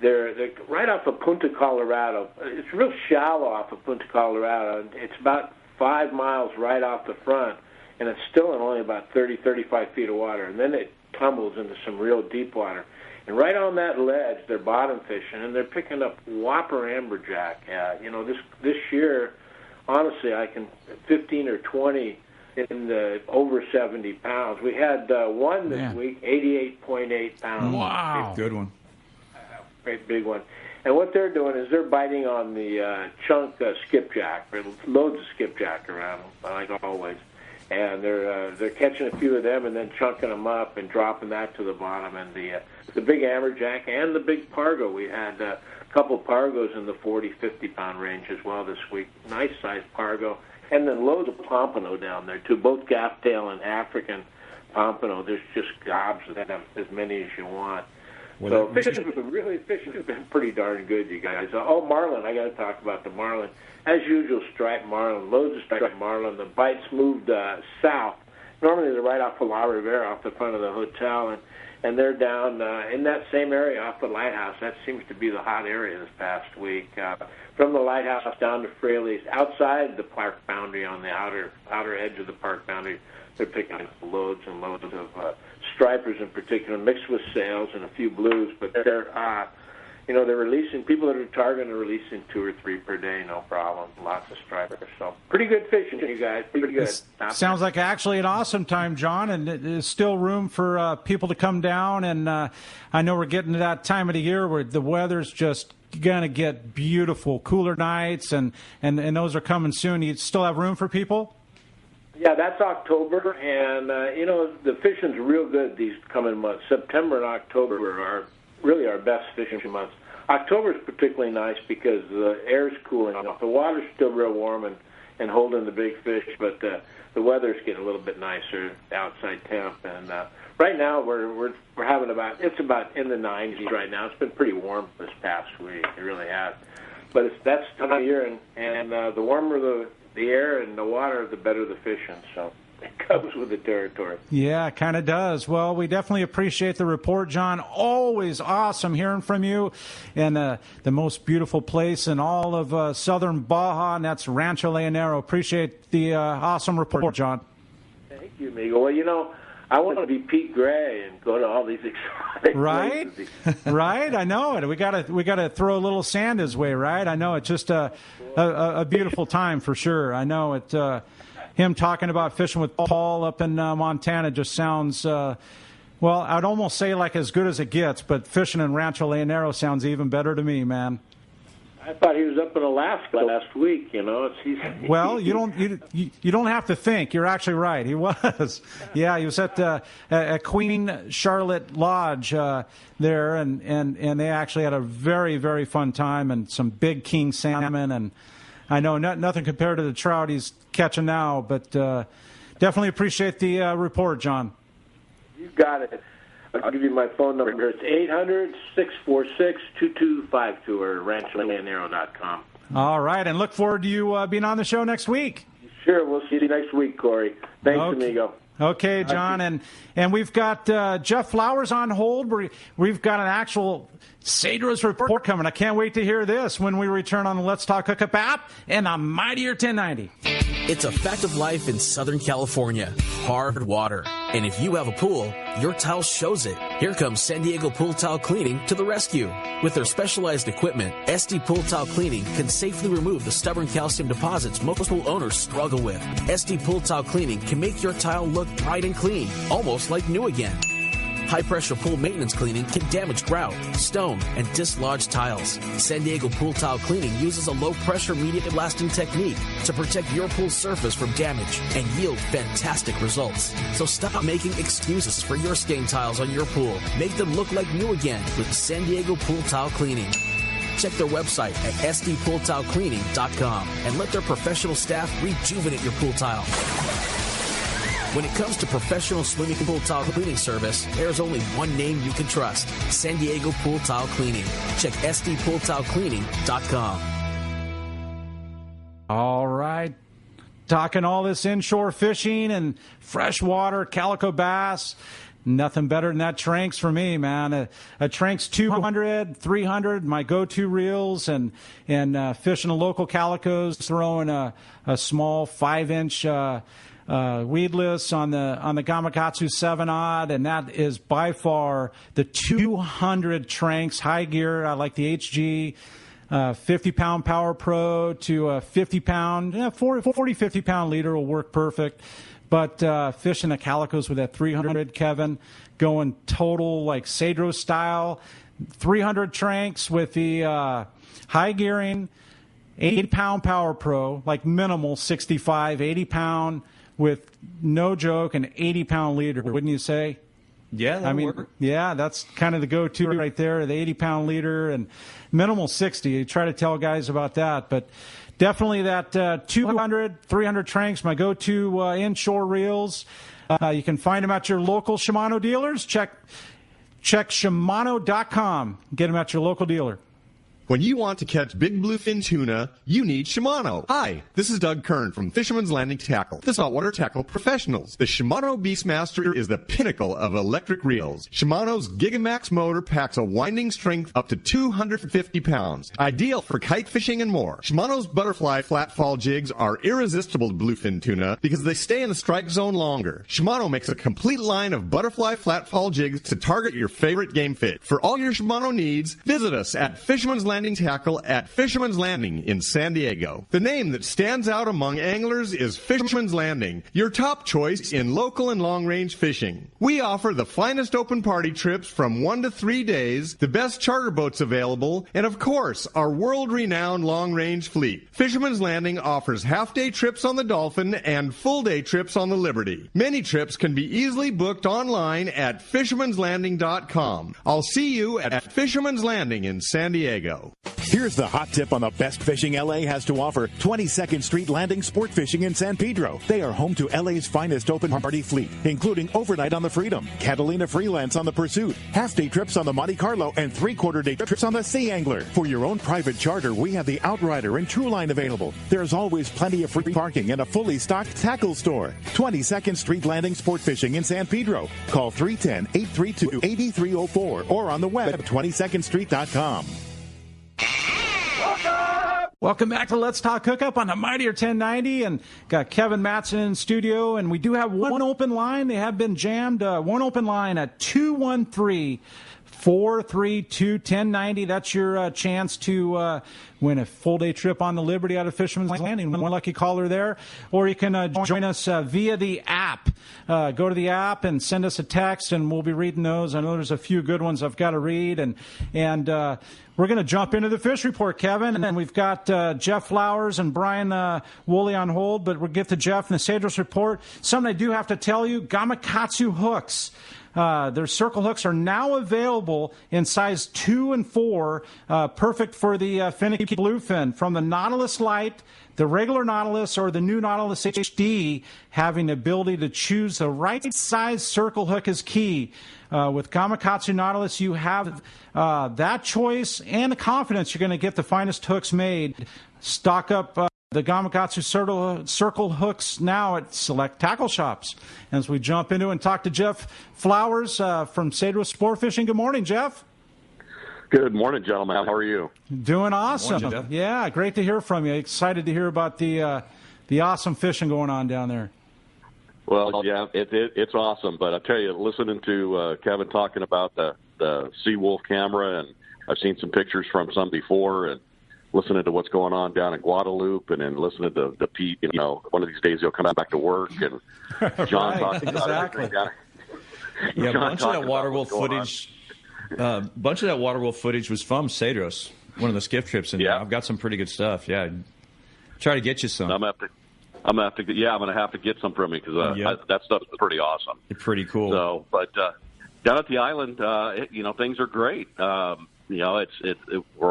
they're right off of Punta Colorado. It's real shallow off of Punta Colorado. It's about 5 miles right off the front, and it's still in only about 35 feet of water. And then it tumbles into some real deep water. And right on that ledge, they're bottom fishing, and they're picking up whopper amberjack. This year, honestly, 15 or 20 in the over 70 pounds. We had one this week, 88.8 pounds. Wow. Good one. Great big one. And what they're doing is they're biting on the chunk skipjack. There's loads of skipjack around them, like always. And they're catching a few of them and then chunking them up and dropping that to the bottom. And the big amberjack and the big pargo. We had a couple pargos in the 40, 50-pound range as well this week. Nice-sized pargo. And then loads of pompano down there, too, both gafftail and African pompano. There's just gobs of them, as many as you want. So fishing has been pretty darn good, you guys. Marlin, I got to talk about the marlin. As usual, striped marlin, loads of striped marlin. The bites moved south. Normally they're right off of La Rivera, off the front of the hotel, and they're down in that same area off the lighthouse. That seems to be the hot area this past week. From the lighthouse down to Fraley's, outside the park boundary on the outer edge of the park boundary, they're picking up loads and loads of stripers in particular, mixed with sails and a few blues. But they're releasing, people that are targeting are releasing 2 or 3 per day, no problem. Lots of stripers. So pretty good fishing, you guys. Pretty good. Sounds like actually an awesome time, John, and there's still room for people to come down. And I know we're getting to that time of the year where the weather's just going to get beautiful, cooler nights, and those are coming soon. You still have room for people? Yeah, that's October, and the fishing's real good these coming months. September and October are really our best fishing months. October is particularly nice because the air's cooling off. The water's still real warm and holding the big fish, but the weather's getting a little bit nicer outside temp. And right now we're having about in the 90s right now. It's been pretty warm this past week. It really has. But that's the time of year, and the warmer the air and the water, the better the fishing. So it comes with the territory. Yeah, it kind of does. Well, we definitely appreciate the report, John. Always awesome hearing from you. And the most beautiful place in all of southern Baja, and that's Rancho Leonero. Appreciate the awesome report, John. Thank you, Amigo. Well, I want to be Pete Gray and go to all these exotic places. Right. I know it. We gotta throw a little sand his way, right? I know it's just a beautiful time for sure. I know it. Him talking about fishing with Paul up in Montana just sounds, well, I'd almost say like as good as it gets, but fishing in Rancho Leonero sounds even better to me, man. I thought he was up in Alaska last week. Well, you don't have to think. You're actually right. He was. Yeah, he was at Queen Charlotte Lodge there, and they actually had a very, very fun time and some big king salmon. And I know nothing compared to the trout he's catching now, but definitely appreciate the report, John. You got it. I'll give you my phone number. It's 800-646-2252 or rancholeonero.com. All right, and look forward to you being on the show next week. Sure, we'll see you next week, Corey. Thanks, amigo. Okay, John, and we've got Jeff Flowers on hold. We've got an actual Cedros report coming. I can't wait to hear this when we return on the Let's Talk Hookup app and the Mightier 1090. It's a fact of life in Southern California. Hard water. And if you have a pool, your tile shows it. Here comes San Diego Pool Tile Cleaning to the rescue. With their specialized equipment, SD Pool Tile Cleaning can safely remove the stubborn calcium deposits most pool owners struggle with. SD Pool Tile Cleaning can make your tile look bright and clean, almost like new again. High-pressure pool maintenance cleaning can damage grout, stone, and dislodge tiles. San Diego Pool Tile Cleaning uses a low-pressure medium lasting technique to protect your pool surface from damage and yield fantastic results. So stop making excuses for your stain tiles on your pool. Make them look like new again with San Diego Pool Tile Cleaning. Check their website at sdpooltilecleaning.com and let their professional staff rejuvenate your pool tile. When it comes to professional swimming pool tile cleaning service, there's only one name you can trust: San Diego Pool Tile Cleaning. Check sdpooltilecleaning.com. All right. Talking all this inshore fishing and freshwater calico bass. Nothing better than that Tranks for me, man. A Tranks 200, 300, my go-to reels, and fishing the local calicos, throwing a small 5-inch weedless on the Gamakatsu 7-odd, and that is by far the 200 Tranks high gear. I like the HG 50-pound Power Pro to a 50-pound, 50-pound leader will work perfect. But fishing the calicos with that 300, Kevin, going total like Cedros style, 300 Tranks with the high gearing, 80-pound Power Pro, like minimal 65, 80-pound with no joke an 80-pound leader, wouldn't you say? Yeah, that would work. Yeah, that's kind of the go-to right there, the 80-pound leader and minimal 60. You try to tell guys about that, but definitely that 200, 300 Tranks, my go-to inshore reels. You can find them at your local Shimano dealers. Check Shimano.com. Get them at your local dealer. When you want to catch big bluefin tuna, you need Shimano. Hi, this is Doug Kern from Fisherman's Landing Tackle, the saltwater tackle professionals. The Shimano Beastmaster is the pinnacle of electric reels. Shimano's Gigamax motor packs a winding strength up to 250 pounds, ideal for kite fishing and more. Shimano's butterfly flat-fall jigs are irresistible to bluefin tuna because they stay in the strike zone longer. Shimano makes a complete line of butterfly flat-fall jigs to target your favorite game fish. For all your Shimano needs, visit us at Fisherman's Landing Landing Tackle at Fisherman's Landing in San Diego. The name that stands out among anglers is Fisherman's Landing, your top choice in local and long-range fishing. We offer the finest open party trips from 1 to 3 days, the best charter boats available, and of course, our world-renowned long-range fleet. Fisherman's Landing offers half-day trips on the Dolphin and full-day trips on the Liberty. Many trips can be easily booked online at fishermanslanding.com. I'll see you at Fisherman's Landing in San Diego. Here's the hot tip on the best fishing LA has to offer. 22nd Street Landing Sport Fishing in San Pedro. They are home to LA's finest open party fleet, including overnight on the Freedom, Catalina Freelance on the Pursuit, half-day trips on the Monte Carlo, and three-quarter-day trips on the Sea Angler. For your own private charter, we have the Outrider and True Line available. There's always plenty of free parking and a fully stocked tackle store. 22nd Street Landing Sport Fishing in San Pedro. Call 310-832-8304 or on the web at 22ndstreet.com. Welcome back to Let's Talk Hookup on the Mightier 1090, and got Kevin Mattson in studio, and we do have one open line. They have been jammed. One open line at 213-432-1090. That's your chance to win a full-day trip on the Liberty out of Fisherman's Landing. One lucky caller there. Or you can join us via the app. Go to the app and send us a text, and we'll be reading those. I know there's a few good ones I've got to read, and we're going to jump into the fish report, Kevin, and then we've got Jeff Flowers and Brian Woolley on hold, but we'll get to Jeff in the Cedros report. Something I do have to tell you, Gamakatsu Hooks. Their circle hooks are now available in size 2 and 4, perfect for the finicky bluefin. From the Nautilus Lite, the regular Nautilus, or the new Nautilus HD, having the ability to choose the right size circle hook is key. With Gamakatsu Nautilus, you have that choice and the confidence you're going to get the finest hooks made. Stock up the Gamakatsu circle hooks now at select tackle shops. As we jump into and talk to Jeff Flowers from Cedros Sport Fishing. Good morning, Jeff. Good morning, gentlemen. How are you? Doing awesome. Morning, Jeff. Yeah, great to hear from you. Excited to hear about the awesome fishing going on down there. Well, yeah, it's awesome. But I tell you, listening to Kevin talking about the Seawolf camera, and I've seen some pictures from some before, and listening to what's going on down in Guadalupe, and then listening to Pete. You know, one of these days he'll come back to work, and John talking about exactly. Yeah, a bunch of that Waterwolf footage. Bunch of that Waterwolf footage was from Cedros, one of the skiff trips, and yeah, I've got some pretty good stuff. Yeah, try to get you some. I'm gonna have to get some from you because that stuff is pretty awesome. It's pretty cool. So, but down at the island, things are great. We're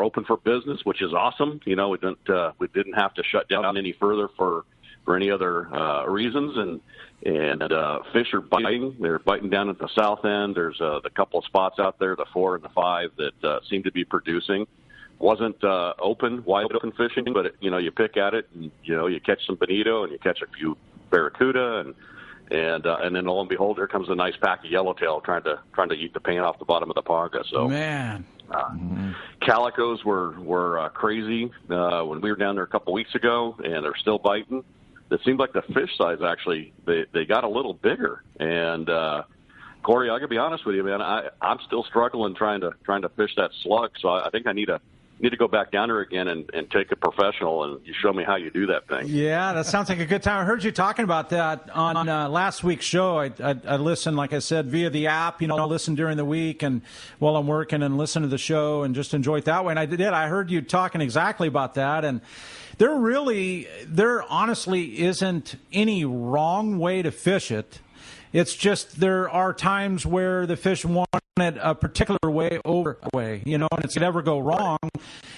open for business, which is awesome. We didn't have to shut down any further for any other reasons, and fish are biting. They're biting down at the south end. There's the couple of spots out there, the 4 and the 5, that seem to be producing. Wasn't wide open fishing, but you pick at it, and you catch some bonito, and you catch a few barracuda, and then lo and behold, there comes a nice pack of yellowtail trying to eat the paint off the bottom of the ponga. So man, calicos were crazy when we were down there a couple weeks ago, and they're still biting. It seemed like the fish size actually they got a little bigger. And Corey, I gotta be honest with you, man, I'm still struggling trying to fish that slug. So I think I need to go back down there again and take a professional, and you show me how you do that thing. Yeah, that sounds like a good time. I heard you talking about that on last week's show. I listened, like I said, via the app. Listen during the week and while I'm working, and listen to the show and just enjoy it that way. And I did. I heard you talking exactly about that. And there honestly isn't any wrong way to fish it. It's just there are times where the fish want it a particular way over a way, and it's could ever go wrong.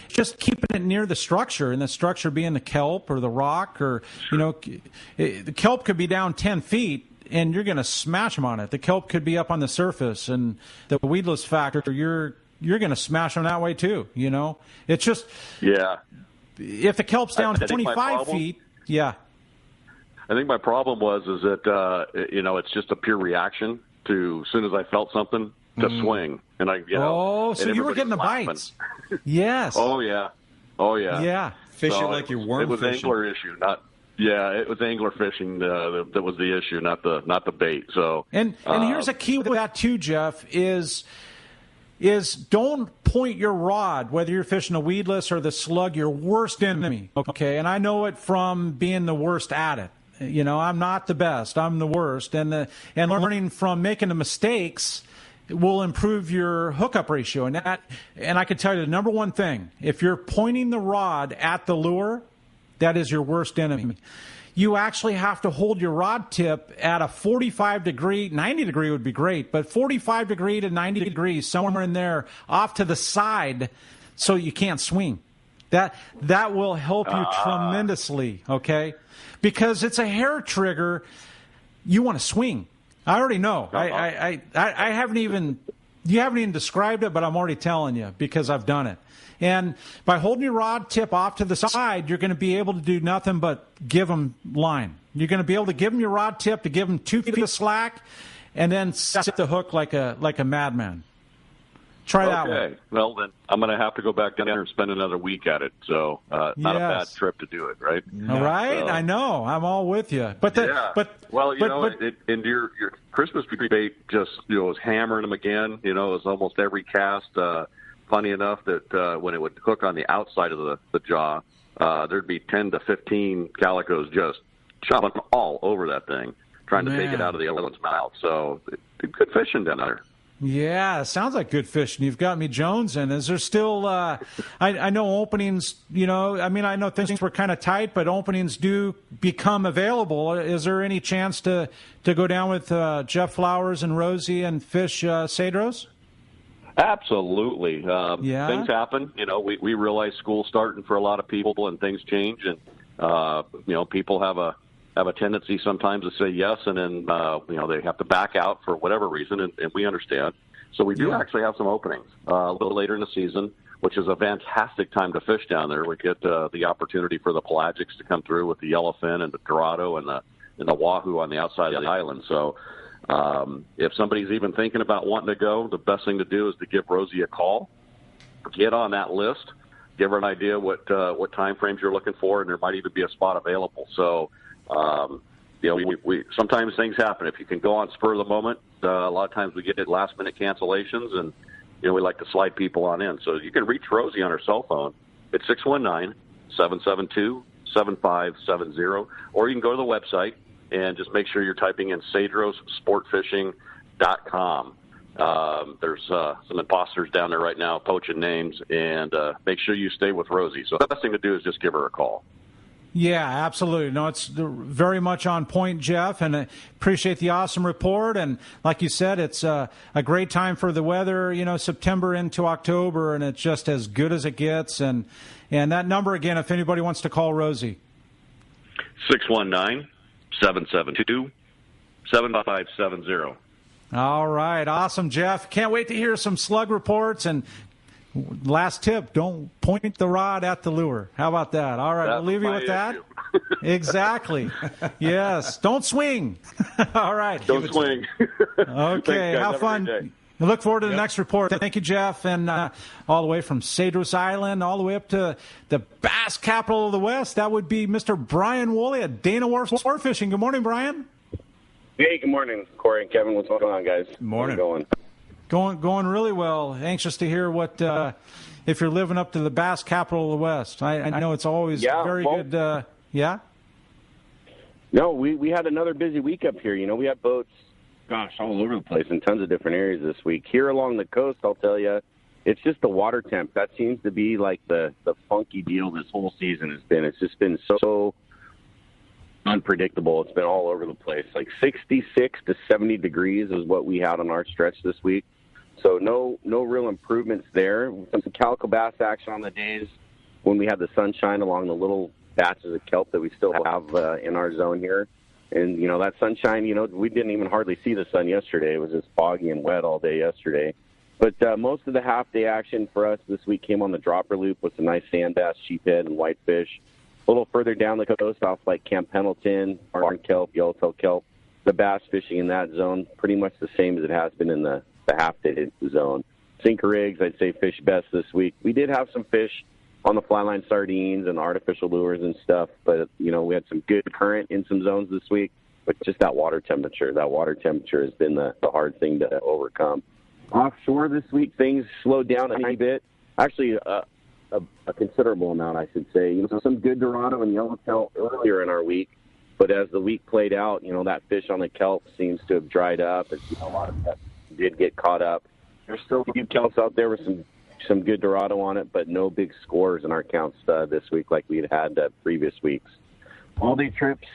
Just keeping it near the structure, and the structure being the kelp or the rock, or, the kelp could be down 10 feet and you're going to smash them on it. The kelp could be up on the surface, and the weedless factor, you're going to smash them that way too, It's just, if the kelp's down 25 feet, I think my problem is that it's just a pure reaction to as soon as I felt something to swing, and so you were getting the bites. Yes. Oh yeah. Yeah. Fish it like you're worm fishing. It was angler issue, it was angler fishing that was the issue, not the bait. So and here's a key with that too, Jeff, is is don't point your rod, whether you're fishing a weedless or the slug, your worst enemy, okay? And I know it from being the worst at it. You know, I'm not the best. I'm the worst. And learning from making the mistakes will improve your hookup ratio. And I can tell you the number one thing, if you're pointing the rod at the lure, that is your worst enemy. You actually have to hold your rod tip at a 45 degree, 90 degree would be great, but 45 degree to 90 degrees, somewhere in there, off to the side, so you can't swing. That will help you tremendously, okay? Because it's a hair trigger. You want to swing. I already know. I haven't even, you haven't even described it, but I'm already telling you because I've done it. And by holding your rod tip off to the side, you're going to be able to do nothing but give them line. You're going to be able to give them your rod tip, to give them 2 feet of slack, and then set the hook like a madman. Try that one. Okay. Well, then I'm going to have to go back down there and spend another week at it. So not a bad trip to do it, right? All right. So, I know. I'm all with you. But and your Christmas tree bait just was hammering them again. It was almost every cast. Funny enough that when it would hook on the outside of the jaw, there'd be 10 to 15 calicos just chopping all over that thing, trying to take it out of the elephant's mouth. So good fishing down there. Yeah, sounds like good fishing. You've got me jonesing. Is there still, I know openings, I know things were kind of tight, but openings do become available. Is there any chance to go down with Jeff Flowers and Rosie and fish Cedros? Absolutely. Things happen. We realize school's starting for a lot of people and things change. And, people have a tendency sometimes to say yes, and then, they have to back out for whatever reason, and we understand. So we do actually have some openings a little later in the season, which is a fantastic time to fish down there. We get the opportunity for the pelagics to come through with the yellowfin and the dorado and the wahoo on the outside of the island. So if somebody's even thinking about wanting to go, the best thing to do is to give Rosie a call, get on that list, give her an idea what time frames you're looking for, and there might even be a spot available. So, we sometimes things happen. If you can go on spur of the moment, a lot of times we get last minute cancellations, and we like to slide people on in. So you can reach Rosie on her cell phone at 619-772-7570, or you can go to the website and just make sure you're typing in cedrossportfishing.com. There's some imposters down there right now poaching names, and make sure you stay with Rosie. So the best thing to do is just give her a call. Yeah, absolutely. No, it's very much on point, Jeff, and I appreciate the awesome report. And like you said, it's a great time for the weather, September into October, and it's just as good as it gets. And that number, again, if anybody wants to call Rosie. 619-772-7570. All right. Awesome, Jeff. Can't wait to hear some slug reports. And last tip, don't point the rod at the lure. How about that? All right. We'll leave you with that. Exactly. Yes. Don't swing. All right. Don't swing. Okay. Have fun. I look forward to the next report. Thank you, Jeff. And all the way from Cedros Island, all the way up to the bass capital of the West, that would be Mr. Brian Woolley at Dana Wharf Sport Fishing. Good morning, Brian. Hey, good morning, Corey and Kevin. What's going on, guys? Good morning. How's it going? Going really well. Anxious to hear what if you're living up to the bass capital of the West. I know it's always very good. Yeah? No, we had another busy week up here. We had boats, all over the place in tons of different areas this week. Here along the coast, I'll tell you, it's just the water temp. That seems to be like the funky deal this whole season has been. It's just been so unpredictable. It's been all over the place. Like 66 to 70 degrees is what we had on our stretch this week. So no real improvements there. Some calico bass action on the days when we had the sunshine along the little batches of kelp that we still have in our zone here. And, that sunshine, we didn't even hardly see the sun yesterday. It was just foggy and wet all day yesterday. But most of the half-day action for us this week came on the dropper loop with some nice sand bass, sheephead, and whitefish. A little further down the coast off like Camp Pendleton, barn kelp, yellowtail kelp, the bass fishing in that zone pretty much the same as it has been in the half-day zone. Sinker rigs, I'd say fish best this week. We did have some fish on the fly line sardines and artificial lures and stuff, but, we had some good current in some zones this week, but just that water temperature has been the hard thing to overcome. Offshore this week, things slowed down a tiny bit. Actually, a considerable amount, I should say. Some good Dorado and yellowtail earlier in our week, but as the week played out, that fish on the kelp seems to have dried up. And, a lot of that did get caught up. There's still a few kelps out there with some good Dorado on it, but no big scores in our counts this week like we had previous weeks. All-day trips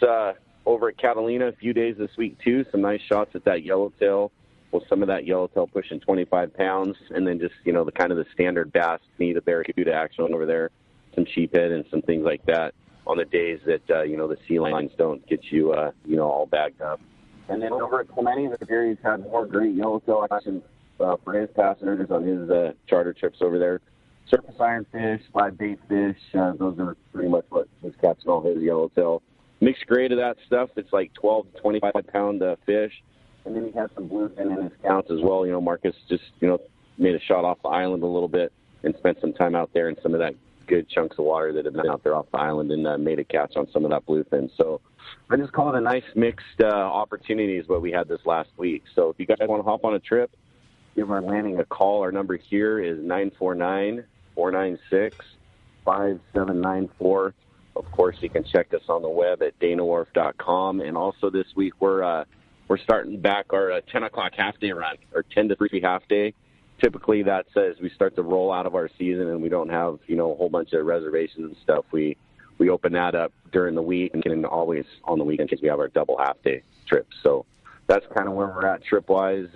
over at Catalina a few days this week, too. Some nice shots at that yellowtail. Well, some of that yellowtail pushing 25 pounds, and then just, the kind of the standard bass, need a barracuda action over there, some sheephead and some things like that on the days that, the sea lines don't get you, all bagged up. And then over at Clemente, the Gary's had more great yellowtail action for his passengers on his charter trips over there. Surface iron fish, live bait fish, those are pretty much what was catching all his yellowtail. Mixed grade of that stuff, it's like 12 to 25-pound fish. And then he had some bluefin in his counts as well. Marcus just, made a shot off the island a little bit and spent some time out there in some of that good chunks of water that have been out there off the island and made a catch on some of that bluefin. So I just call it a nice mixed opportunities what we had this last week. So if you guys want to hop on a trip, give our landing a call. Our number here is 949-496-5794. Of course, you can check us on the web at danawharf.com. And also this week we're starting back our 10 o'clock half-day run, or 10 to 3 half-day. Typically, that says we start to roll out of our season and we don't have, a whole bunch of reservations and stuff. We open that up during the week and always on the weekend because we have our double half-day trips. So that's kind of where we're at trip-wise.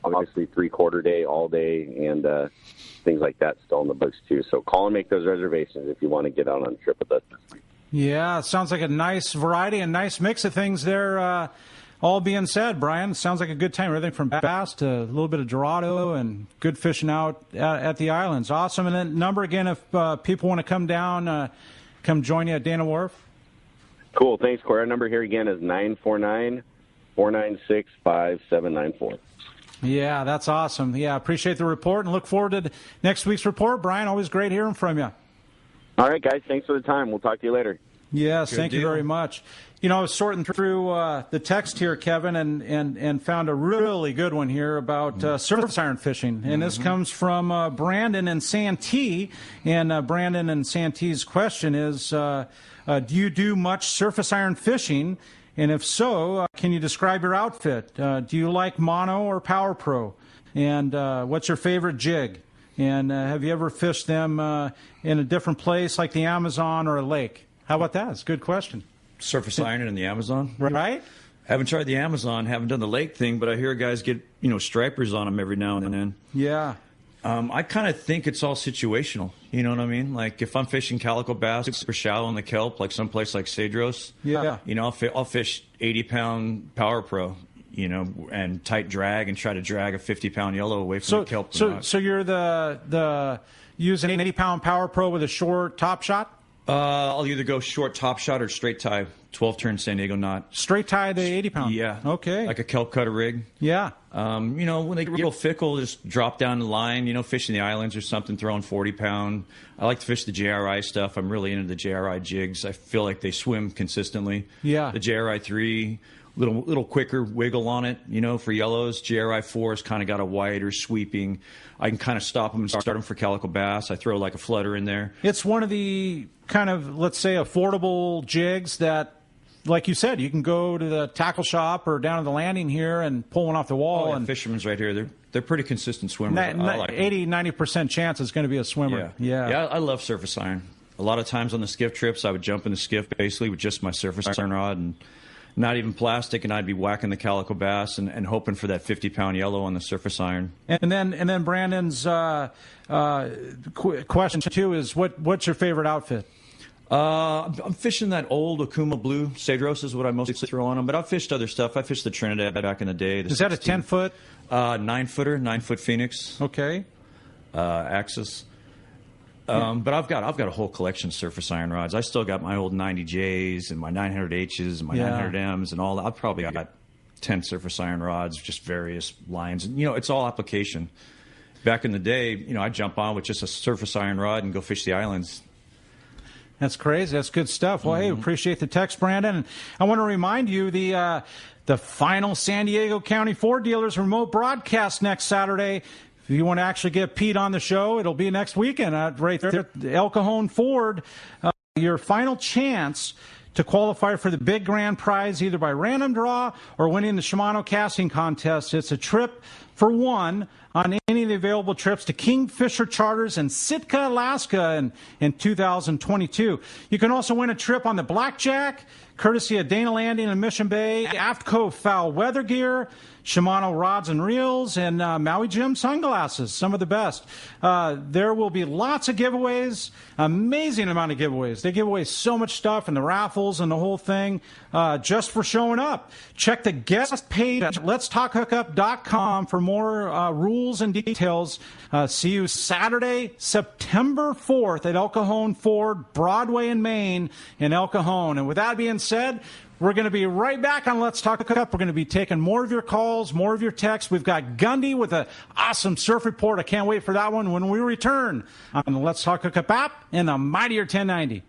Obviously, 3/4 day, all day, and things like that still in the books, too. So call and make those reservations if you want to get out on a trip with us this week. Yeah, it sounds like a nice variety and nice mix of things there. All being said, Brian, it sounds like a good time. Everything from bass to a little bit of Dorado and good fishing out at the islands. Awesome. And then number again, if people want to come down, come join you at Dana Wharf. Cool. Thanks, Corey. Our number here again is 949-496-5794. Yeah, that's awesome. Yeah, appreciate the report and look forward to next week's report. Brian, always great hearing from you. All right, guys. Thanks for the time. We'll talk to you later. Yes, Good thank deal. you very much. I was sorting through the text here, Kevin, and found a really good one here about surface iron fishing. And this comes from Brandon and Santee. And Brandon and Santee's question is, do you do much surface iron fishing? And if so, can you describe your outfit? Do you like mono or Power Pro? And what's your favorite jig? And have you ever fished them in a different place like the Amazon or a lake? How about that? It's a good question. Surface iron in the Amazon? Right. Haven't tried the Amazon, haven't done the lake thing, but I hear guys get, stripers on them every now and then. Yeah. I kind of think it's all situational. You know what I mean? Like if I'm fishing calico bass super shallow in the kelp, like someplace like Cedros, I'll fish 80-pound Power Pro, and tight drag and try to drag a 50-pound yellow away from the kelp. So you're the using an 80-pound Power Pro with a short top shot? I'll either go short top shot or straight tie, 12-turn San Diego knot. Straight tie the 80-pound? Yeah. Okay. Like a kelp cutter rig. Yeah. When they get real fickle, just drop down the line, fishing the islands or something, throwing 40-pound. I like to fish the JRI stuff. I'm really into the JRI jigs. I feel like they swim consistently. Yeah. The JRI 3, little quicker wiggle on it, for yellows. JRI 4 has kind of got a wider sweeping. I can kind of stop them and start them for calico bass. I throw like a flutter in there. It's one of the kind of, let's say, affordable jigs that, like you said, you can go to the tackle shop or down to the landing here and pull one off the wall. And fishermen's right here. They're pretty consistent swimmers. I like 80-90% chance it's going to be a swimmer. Yeah, I love surface iron. A lot of times on the skiff trips, I would jump in the skiff basically with just my surface iron rod and not even plastic, and I'd be whacking the calico bass and hoping for that 50-pound yellow on the surface iron. And then Brandon's question too is, what's your favorite outfit? I'm fishing that old Okuma Blue. Cedros is what I mostly throw on them, but I've fished other stuff. I fished the Trinidad back in the day. Is that a 10-foot? 9-footer, 9-foot Phoenix. Okay. Axis. But I've got a whole collection of surface iron rods. I still got my old 90Js and my 900Hs and my 900Ms and all that. I've probably got 10 surface iron rods, just various lines. And, it's all application. Back in the day, I'd jump on with just a surface iron rod and go fish the islands. That's crazy. That's good stuff. Well, hey, appreciate the text, Brandon. And I want to remind you the final San Diego County Ford dealers remote broadcast next Saturday. If you want to actually get Pete on the show, it'll be next weekend right there at El Cajon Ford. Your final chance to qualify for the big grand prize, either by random draw or winning the Shimano casting contest. It's a trip for one on any of the available trips to Kingfisher Charters in Sitka, Alaska in 2022. You can also win a trip on the Blackjack, courtesy of Dana Landing and Mission Bay, Aftco foul weather gear, Shimano rods and reels, and Maui Jim sunglasses, some of the best. There will be lots of giveaways, amazing amount of giveaways. They give away so much stuff and the raffles and the whole thing just for showing up. Check the guest page at letstalkhookup.com for more rules and details. See you Saturday, September 4th at El Cajon Ford, Broadway and Main in El Cajon. And with that being said, we're going to be right back on Let's Talk Hookup. We're going to be taking more of your calls, more of your texts. We've got Gundy with an awesome surf report. I can't wait for that one when we return on the Let's Talk Hookup app and the Mightier 1090.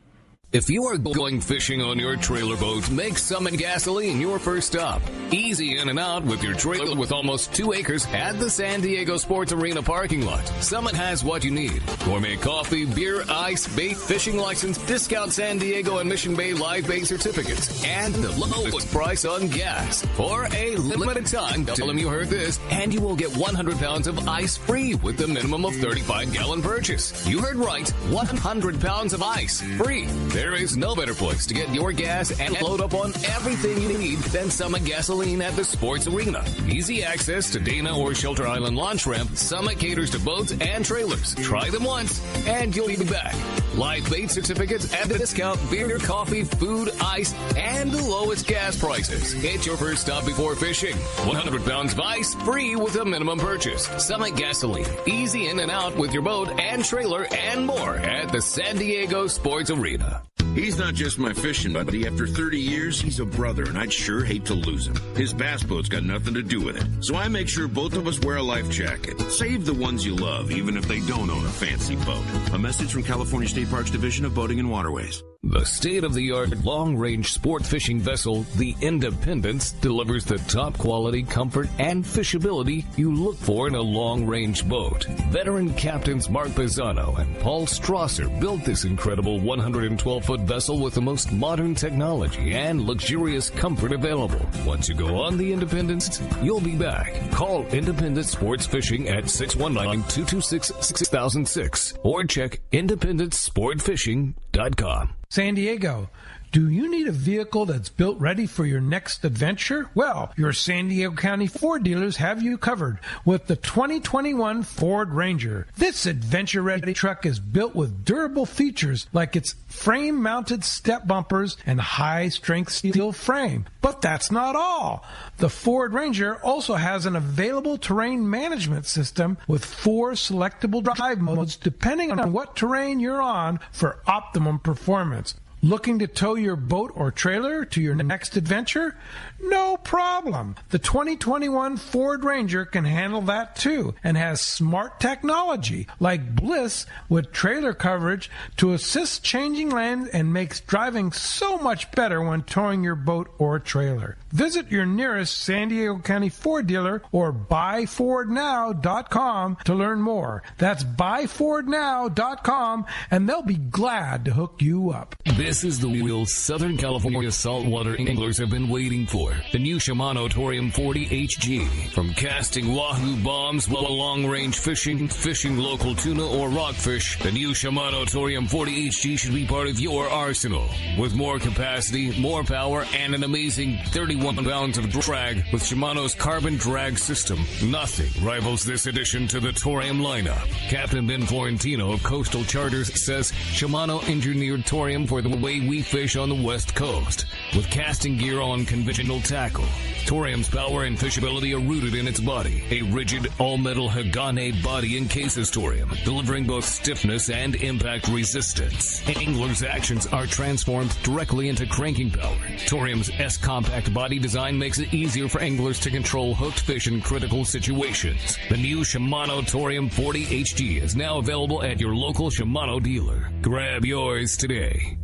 If you are going fishing on your trailer boat, make Summit Gasoline your first stop. Easy in and out with your trailer with almost 2 acres at the San Diego Sports Arena parking lot. Summit has what you need. Gourmet coffee, beer, ice, bait, fishing license, discount San Diego and Mission Bay live bait certificates, and the lowest price on gas. For a limited time, tell them you heard this, and you will get 100 pounds of ice free with the minimum of 35-gallon purchase. You heard right, 100 pounds of ice free. There is no better place to get your gas and load up on everything you need than Summit Gasoline at the Sports Arena. Easy access to Dana or Shelter Island launch ramp. Summit caters to boats and trailers. Try them once, and you'll be back. Live bait certificates at the discount, beer, coffee, food, ice, and the lowest gas prices. It's your first stop before fishing. 100 pounds of ice free with a minimum purchase. Summit Gasoline. Easy in and out with your boat and trailer and more at the San Diego Sports Arena. He's not just my fishing buddy. After 30 years, he's a brother, and I'd sure hate to lose him. His bass boat's got nothing to do with it. So I make sure both of us wear a life jacket. Save the ones you love, even if they don't own a fancy boat. A message from California State Parks Division of Boating and Waterways. The state-of-the-art long-range sport fishing vessel, the Independence, delivers the top quality, comfort, and fishability you look for in a long-range boat. Veteran captains Mark Pisano and Paul Strasser built this incredible 112-foot vessel with the most modern technology and luxurious comfort available. Once you go on the Independence, you'll be back. Call Independence Sports Fishing at 619-226-6006 or check independencesportfishing.com. San Diego, do you need a vehicle that's built ready for your next adventure? Well, your San Diego County Ford dealers have you covered with the 2021 Ford Ranger. This adventure-ready truck is built with durable features like its frame-mounted step bumpers and high-strength steel frame. But that's not all. The Ford Ranger also has an available terrain management system with 4 selectable drive modes depending on what terrain you're on for optimum performance. Looking to tow your boat or trailer to your next adventure? No problem. The 2021 Ford Ranger can handle that too and has smart technology like Bliss with trailer coverage to assist changing lanes and makes driving so much better when towing your boat or trailer. Visit your nearest San Diego County Ford dealer or buyfordnow.com to learn more. That's buyfordnow.com and they'll be glad to hook you up. This is the wheel Southern California saltwater anglers have been waiting for. The new Shimano Torium 40 HG. From casting wahoo bombs, long-range fishing, fishing local tuna or rockfish, the new Shimano Torium 40 HG should be part of your arsenal. With more capacity, more power, and an amazing 31 pounds of drag with Shimano's carbon drag system, nothing rivals this addition to the Torium lineup. Captain Ben Florentino of Coastal Charters says Shimano engineered Torium for the way we fish on the West Coast. With casting gear on conventional tackle, Torium's power and fishability are rooted in its body. A rigid, all-metal Hagane body encases Torium, delivering both stiffness and impact resistance. Anglers' actions are transformed directly into cranking power. Torium's S-compact body design makes it easier for anglers to control hooked fish in critical situations. The new Shimano Torium 40 HG is now available at your local Shimano dealer. Grab yours today.